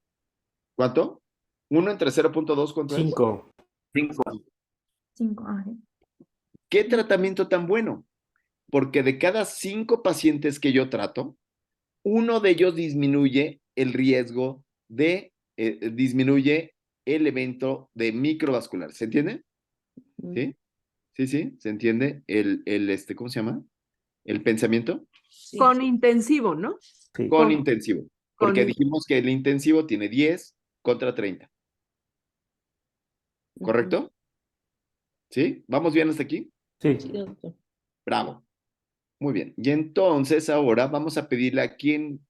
¿Cuánto? 1 entre 0.2, ¿cuánto es? 5. 5. 5. Ah, ¿Qué tratamiento tan bueno? Porque de cada 5 pacientes que yo trato, uno de ellos disminuye el riesgo disminuye el evento de microvascular. ¿Se entiende? ¿Sí? Sí, ¿se entiende ¿cómo se llama? ¿El pensamiento? Sí. Con intensivo, ¿no? Sí. Con intensivo. Porque con- dijimos que el intensivo tiene 10 contra 30. ¿Correcto? ¿Sí? ¿Vamos bien hasta aquí? Sí. Sí, doctor. Bravo. Muy bien. Y entonces ahora vamos a pedirle a quién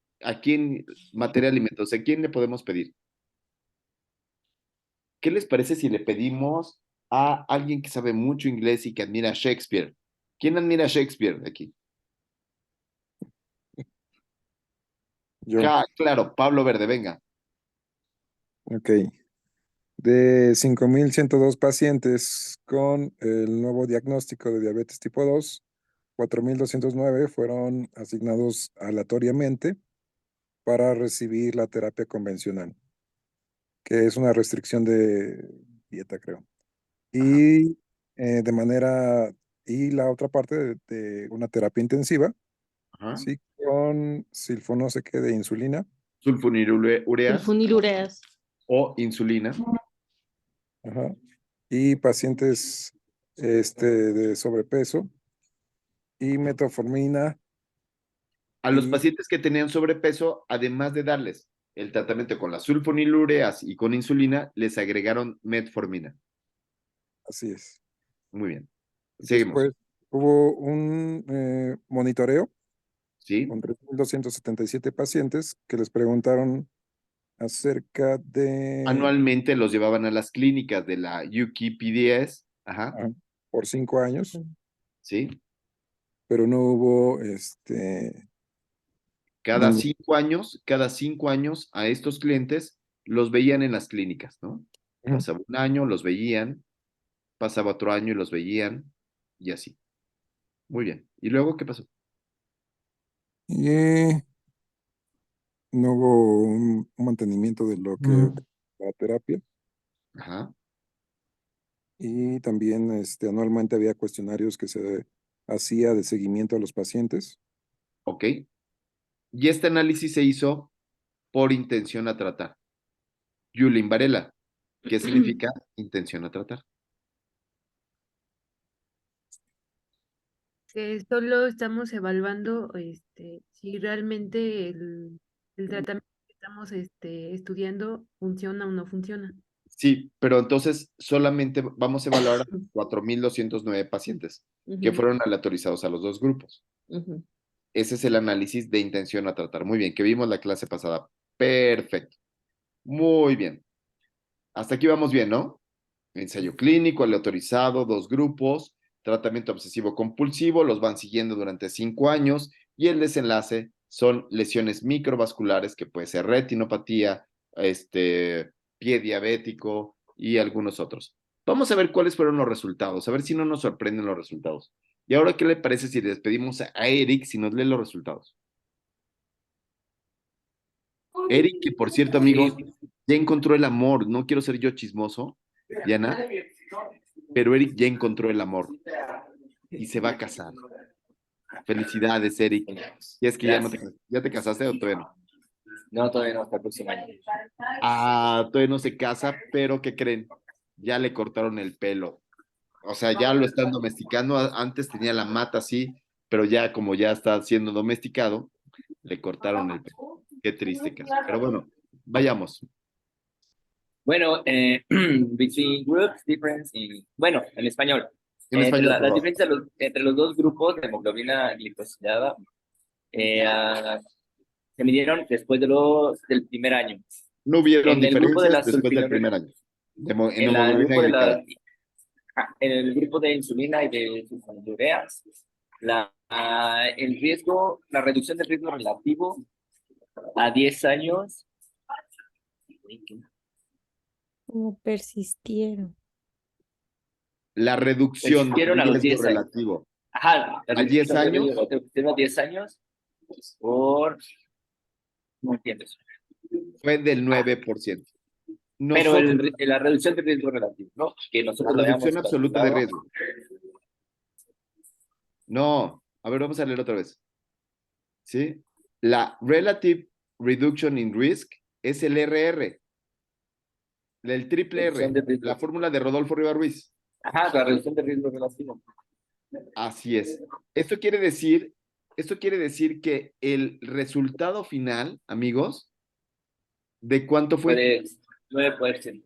materia de alimentos, ¿a quién le podemos pedir? ¿Qué les parece si le pedimos a alguien que sabe mucho inglés y que admira a Shakespeare? ¿Quién admira a Shakespeare de aquí? Yo. Claro, Pablo Verde, venga. Ok. De 5.102 pacientes con el nuevo diagnóstico de diabetes tipo 2, 4.209 fueron asignados aleatoriamente para recibir la terapia convencional, que es una restricción de dieta, creo. Y y la otra parte de una terapia intensiva, Ajá. sí, con silfo no sé qué de insulina. Sulfonilureas Sulfonilureas. o insulina. Ajá. Y pacientes de sobrepeso y metformina. A los Y- pacientes que tenían sobrepeso, además de darles el tratamiento con la sulfonilureas y con insulina, les agregaron metformina. Así es. Muy bien. Seguimos. Después hubo un monitoreo ¿Sí? con 3.277 pacientes que les preguntaron acerca de... Anualmente los llevaban a las clínicas de la UKPDS. Ajá. Por 5 años, ¿Sí? pero no hubo Cada ningún- 5 años a estos clientes los veían en las clínicas, ¿no? Pasaba un año, los veían, pasaba otro año y los veían, y así. Muy bien. ¿Y luego qué pasó? Y no hubo un mantenimiento de lo que la terapia. Ajá. Y también anualmente había cuestionarios que se hacía de seguimiento a los pacientes. Ok. Y este análisis se hizo por intención a tratar. Yulín Varela, ¿qué significa intención a tratar? Que solo estamos evaluando si realmente el tratamiento que estamos estudiando funciona o no funciona. Sí, pero entonces solamente vamos a evaluar a 4,209 pacientes que Ujú. fueron aleatorizados a los dos grupos. Ujú. Ese es el análisis de intención a tratar. Muy bien, que vimos la clase pasada. Perfecto. Muy bien. Hasta aquí vamos bien, ¿no? Ensayo clínico, aleatorizado, 2 grupos, tratamiento obsesivo compulsivo, los van siguiendo durante 5 años y el desenlace son lesiones microvasculares que puede ser retinopatía, pie diabético y algunos otros. Vamos a ver cuáles fueron los resultados, a ver si no nos sorprenden los resultados. Y ahora, ¿qué le parece si le despedimos a Eric si nos lee los resultados? Eric, que por cierto, amigos, ya encontró el amor. No quiero ser yo chismoso, Diana, pero Eric ya encontró el amor y se va a casar. Felicidades, Eric. Y es que ya te casaste o todavía no. No, todavía no, hasta el próximo año. Ah, todavía no se casa, pero ¿qué creen? Ya le cortaron el pelo. O sea, ya lo están domesticando. Antes tenía la mata así, pero ya como ya está siendo domesticado, le cortaron el pelo. Qué triste caso. Pero bueno, vayamos. Bueno, between groups, difference bueno, en español. En español, por La favor. diferencia entre los dos grupos de hemoglobina glicosilada se midieron después del primer año. No hubieron En el grupo de diferencias la después del sulfonilurea, primer año. En en el hemoglobina grupo de glicada. en el grupo de insulina y de sulfonilureas, el riesgo, la reducción del riesgo relativo a 10 años. Como persistieron. La reducción Persistieron a del los riesgo 10 años. relativo Ajá, a 10 años. a 10 años por... No entiendes. Fue del 9%. Pero Nosotros, la reducción del riesgo relativo, ¿no? Que la nosotros lo reducción habíamos absoluta de calculado. riesgo. No, a ver, vamos a leer otra vez. ¿Sí? La Relative Reduction in Risk es el RR, el triple Reducción R, de riesgo. la fórmula de Rodolfo Rivas Ruiz. Ajá, la reducción del riesgo relativo. Así es. Esto quiere decir que el resultado final, amigos, ¿de cuánto Fue fue? de 9%.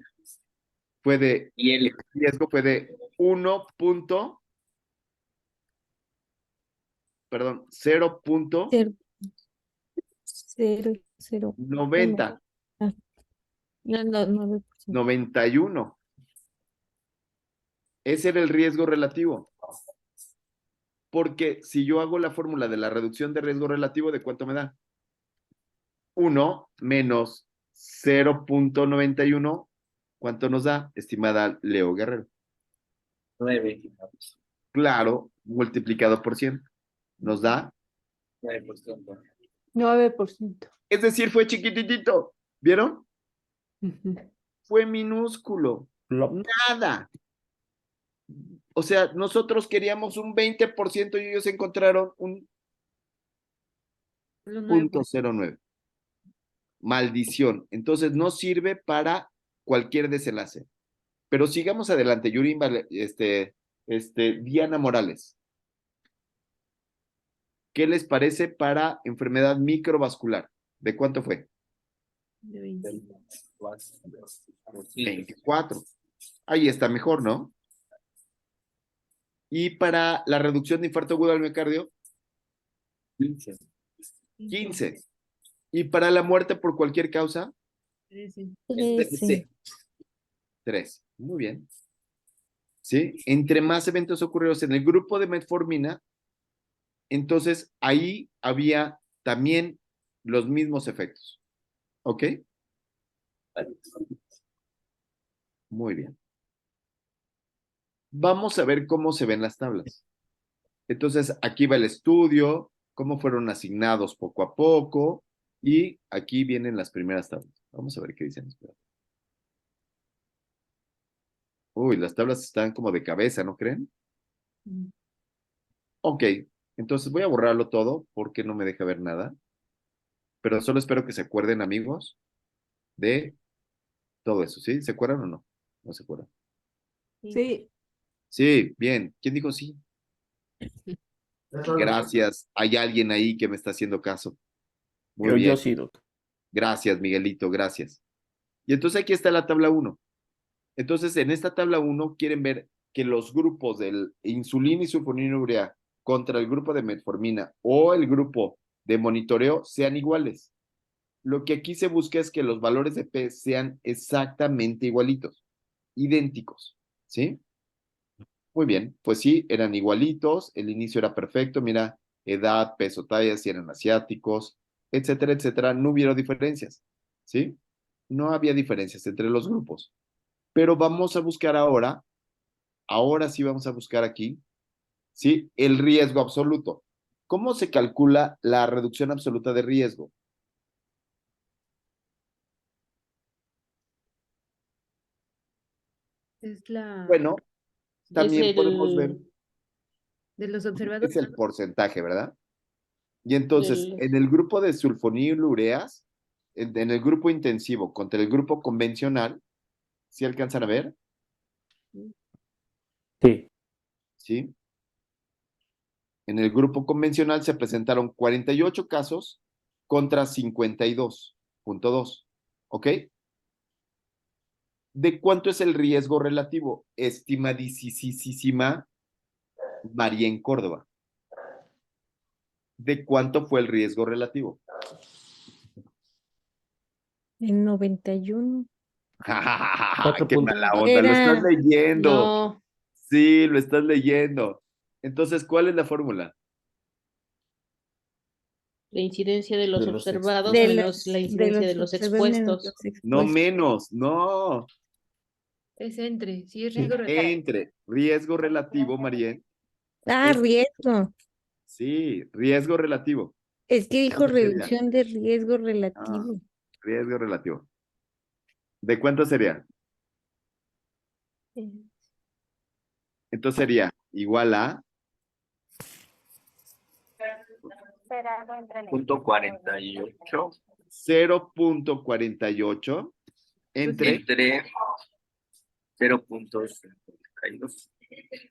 Fue de, Y el el riesgo fue de 0.90. Cero, cero, uno. Ah, no, no, 9%. 91. Ese era el riesgo relativo. Porque si yo hago la fórmula de la reducción de riesgo relativo, ¿de cuánto me da? 1 menos 0.91. ¿Cuánto nos da, estimada Leo Guerrero? 9. Claro, multiplicado por 100. Nos da. 9%. 9%. Es decir, fue chiquititito. ¿Vieron? Ujú. Fue minúsculo. Nada. O sea, nosotros queríamos un 20% y ellos encontraron un Lo nuevo. 0.09. Maldición. Entonces no sirve para cualquier desenlace. Pero sigamos adelante. Yuri, Diana Morales. ¿Qué les parece para enfermedad microvascular? ¿De cuánto fue? De 20. 24. Ahí está mejor, ¿no? Y para la reducción de infarto agudo al miocardio, 15. Y para la muerte por cualquier causa, 13. 13. 3. Muy bien. ¿Sí? Entre más eventos ocurridos en el grupo de metformina, entonces ahí había también los mismos efectos. ¿Ok? Muy bien. Vamos a ver cómo se ven las tablas. Entonces, aquí va el estudio, cómo fueron asignados poco a poco, y aquí vienen las primeras tablas. Vamos a ver qué dicen. Uy, las tablas están como de cabeza, ¿no creen? Ok, entonces voy a borrarlo todo porque no me deja ver nada. Pero solo espero que se acuerden, amigos, de todo eso, ¿sí? ¿Se acuerdan o no? No se acuerdan. Sí. Sí, bien. ¿Quién dijo sí? Gracias. Hay alguien ahí que me está haciendo caso. Muy Yo bien. sí, doctor. Gracias, Miguelito, gracias. Y entonces aquí está la tabla 1. Entonces, en esta tabla 1 quieren ver que los grupos del insulina y sulfonilurea contra el grupo de metformina o el grupo de monitoreo sean iguales. Lo que aquí se busca es que los valores de P sean exactamente igualitos, idénticos, ¿sí? Muy bien, pues sí, eran igualitos, el inicio era perfecto, mira, edad, peso, talla, si eran asiáticos, etcétera, etcétera, no hubiera diferencias, ¿sí? No había diferencias entre los grupos. Pero vamos a buscar ahora sí vamos a buscar aquí, ¿sí? El riesgo absoluto. ¿Cómo se calcula la reducción absoluta de riesgo? Es la Bueno, Es también podemos ver, de los observados. es el porcentaje, ¿verdad? Y entonces, del, en el grupo de sulfonilureas, en el grupo intensivo contra el grupo convencional, ¿sí alcanzan a ver? Sí. ¿Sí? En el grupo convencional se presentaron 48 casos contra 52.2. ¿Ok? ¿De cuánto es el riesgo relativo? Estimadísima María en Córdoba. ¿De cuánto fue el riesgo relativo? En 91. ¡Qué mala onda! Lo estás Era leyendo. no, Sí, lo estás leyendo. Entonces, ¿cuál es la fórmula? la incidencia de los De los observados de menos la incidencia de los los observados menos expuestos. los No expuestos. menos, no. Es entre, sí es riesgo Entre riesgo relativo, Marién. Ah, riesgo. Sí, riesgo relativo. Es que dijo ¿Cuánto sería? reducción de riesgo Ah, relativo. riesgo relativo. ¿De cuánto sería? Entonces sería igual a Será algo entre Punto 48 0.48 entre entre 0.52.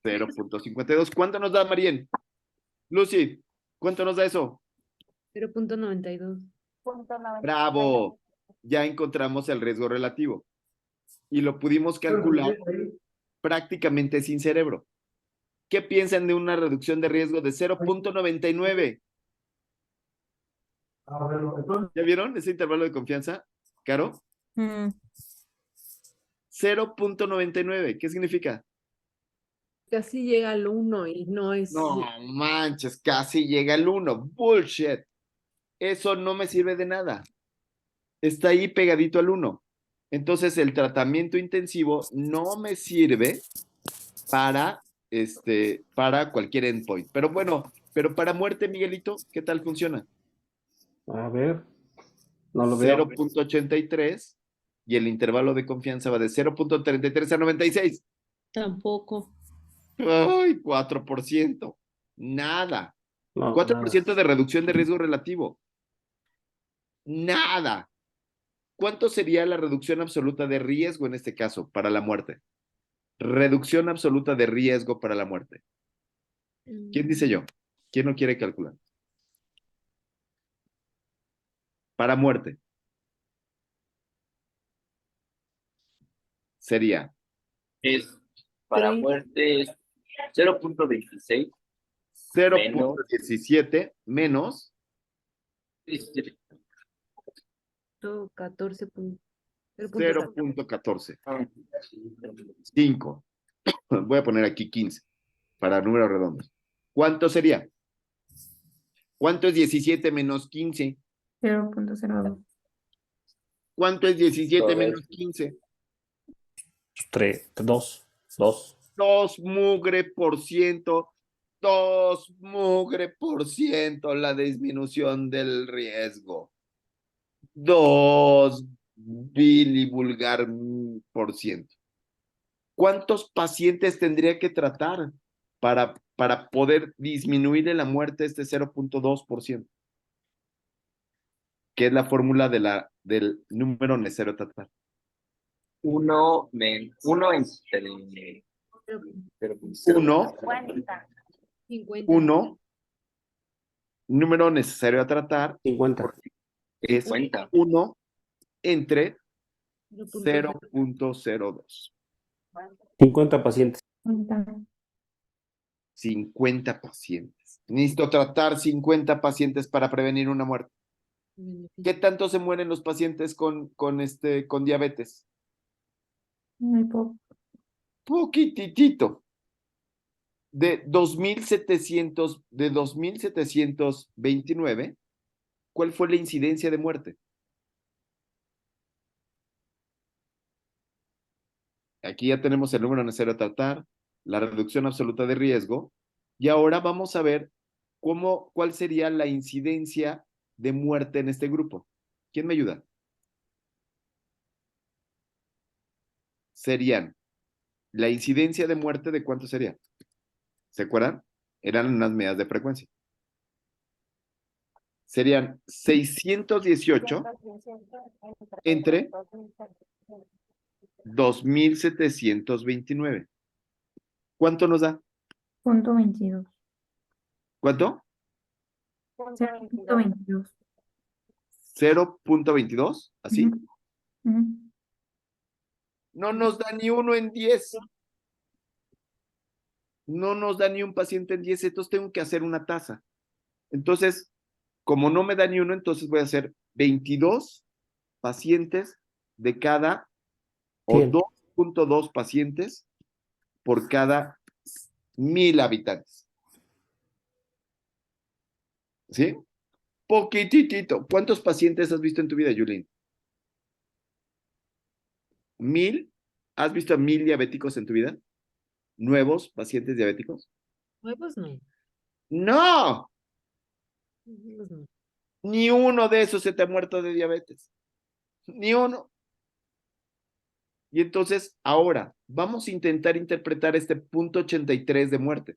0.52. ¿Cuánto nos da, Marién? Lucy, ¿cuánto nos da eso? 0.92. Bravo. Ya encontramos el riesgo relativo. Y lo pudimos calcular prácticamente sin cerebro. ¿Qué piensan de una reducción de riesgo de 0.99? ¿Ya vieron ese intervalo de confianza? ¿Caro? Mm, 0.99. ¿Qué significa? Casi llega al 1 y no es. No manches, casi llega al 1. Bullshit. Eso no me sirve de nada. Está ahí pegadito al 1. Entonces el tratamiento intensivo no me sirve para, para cualquier endpoint. Pero bueno, pero para muerte, Miguelito, ¿qué tal funciona? A ver, no lo veo. 0.83 y el intervalo de confianza va de 0.33 a 96. Tampoco. ¡Ay, 4%! Nada. No, 4% de reducción de riesgo relativo. Nada. ¿Cuánto sería la reducción absoluta de riesgo en este caso para la muerte? Reducción absoluta de riesgo para la muerte. ¿Quién dice yo? ¿Quién no quiere calcular? Para muerte. sería Es para muerte es 0.26 menos 0.17 menos 17. 0.14. 5. Voy a poner aquí 15 para números redondos. ¿Cuánto sería? ¿Cuánto es 17 menos 15? 0.02. ¿Cuánto es 17 menos 15? 2. 2. 2 mugre por ciento. 2 mugre por ciento la disminución del riesgo. 2 vulgar por ciento. ¿Cuántos pacientes tendría que tratar para poder disminuirle la muerte este 0.2%? ¿Qué es la fórmula del número necesario a tratar? 1 entre 1, 1, número necesario a tratar 50. es 50. 1 entre 0.02. 50 pacientes. 50 pacientes. Necesito tratar 50 pacientes para prevenir una muerte. ¿Qué tanto se mueren los pacientes con diabetes? Muy poco. Poquititito. De 2.729, ¿cuál fue la incidencia de muerte? Aquí ya tenemos el número necesario a tratar, la reducción absoluta de riesgo, y ahora vamos a ver cuál sería la incidencia de muerte en este grupo. ¿Quién me ayuda? Serían, la incidencia de muerte, ¿de cuánto sería? ¿Se acuerdan? Eran unas medidas de frecuencia. Serían 618 entre 2.729. ¿Cuánto nos da? 0.22. ¿Cuánto? 0.22. 0.22, así. Ujú. No nos da ni uno en 10. No nos da ni un paciente en 10, entonces tengo que hacer una tasa. Entonces, como no me da ni uno, entonces voy a hacer 22 pacientes de cada, o 2.2 pacientes por cada 1,000 habitantes. ¿Sí? Poquitito. ¿Cuántos pacientes has visto en tu vida, Yulín? 1,000. ¿Has visto a 1,000 diabéticos en tu vida? ¿Nuevos pacientes diabéticos? Nuevos no. ¡No! Nuevos no. Ni uno de esos se te ha muerto de diabetes. Ni uno. Y entonces, ahora, vamos a intentar interpretar este punto 83 de muerte,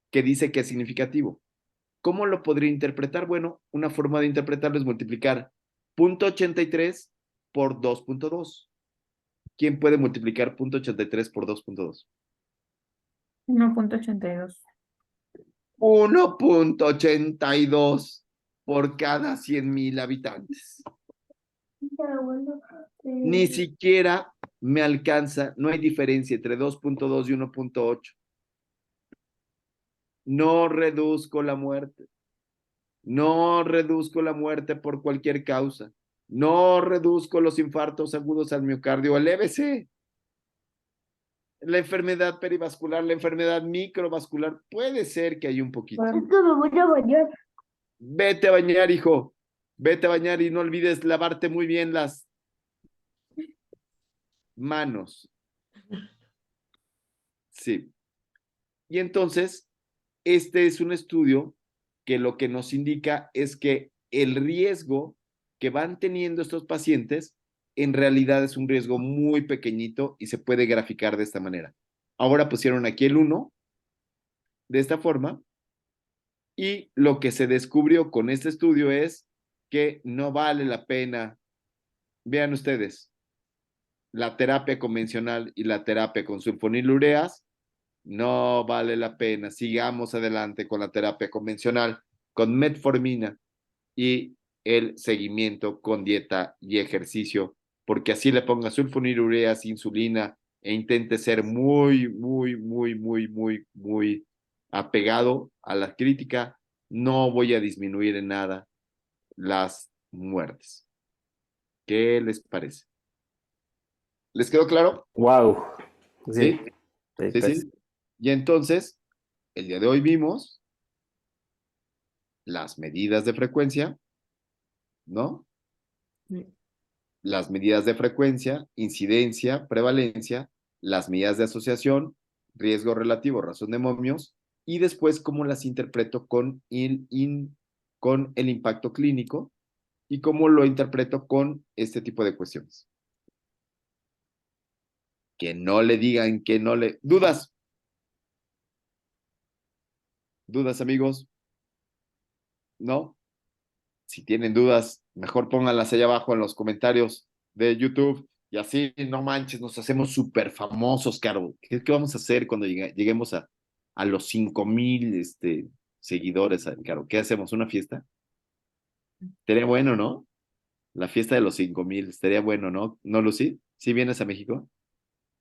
que dice que es significativo. ¿Cómo lo podría interpretar? Bueno, una forma de interpretarlo es multiplicar punto 83 por 2.2. ¿Quién puede multiplicar punto 83 por 2.2? 1.82. 1.82 por cada 100,000 habitantes. Ni siquiera me alcanza, no hay diferencia entre 2.2 y 1.8. No reduzco la muerte. No reduzco la muerte por cualquier causa. No reduzco los infartos agudos al miocardio, el EBC. La enfermedad perivascular, la enfermedad microvascular, puede ser que hay un poquito. Me voy a bañar. Vete a bañar, hijo. Vete a bañar y no olvides lavarte muy bien las manos. Sí. Y entonces, este es un estudio que lo que nos indica es que el riesgo que van teniendo estos pacientes en realidad es un riesgo muy pequeñito y se puede graficar de esta manera. Ahora pusieron aquí el 1 de esta forma y lo que se descubrió con este estudio es que no vale la pena. Vean ustedes, la terapia convencional y la terapia con sulfonilureas no vale la pena. Sigamos adelante con la terapia convencional, con metformina y el seguimiento con dieta y ejercicio, porque así le ponga sulfonilureas, insulina, e intente ser muy apegado a la crítica, no voy a disminuir en nada las muertes. ¿Qué les parece? ¿Les quedó claro? Wow. Sí. Sí. Y entonces, el día de hoy vimos las medidas de frecuencia, ¿no? Las medidas de frecuencia, incidencia, prevalencia, las medidas de asociación, riesgo relativo, razón de momios, y después cómo las interpreto con el impacto clínico y cómo lo interpreto con este tipo de cuestiones. Que no le digan que no le... ¿Dudas? ¿Dudas, amigos? ¿No? Si tienen dudas, mejor pónganlas allá abajo en los comentarios de YouTube y así, no manches, nos hacemos súper famosos, Caro. ¿Qué vamos a hacer cuando lleguemos a los 5,000 seguidores, Caro? ¿Qué hacemos? ¿Una fiesta? Estaría bueno, ¿no? La fiesta de los 5,000, estaría bueno, ¿no? ¿No, Lucy? ¿Sí vienes a México?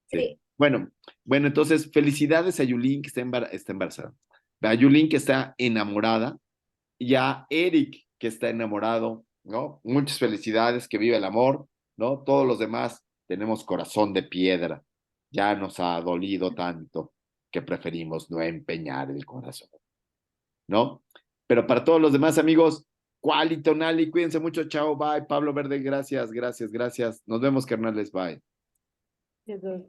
Sí. Bueno, entonces, felicidades a Yulín, que está embarazada. A Yulín, que está enamorada. Y a Eric, que está enamorado, ¿no? Muchas felicidades, que vive el amor, ¿no? Todos los demás tenemos corazón de piedra. Ya nos ha dolido tanto que preferimos no empeñar el corazón, ¿no? Pero para todos los demás amigos, Cuali, Tonali, cuídense mucho, chao, bye. Pablo Verde, gracias. Nos vemos, carnales, bye. Gracias.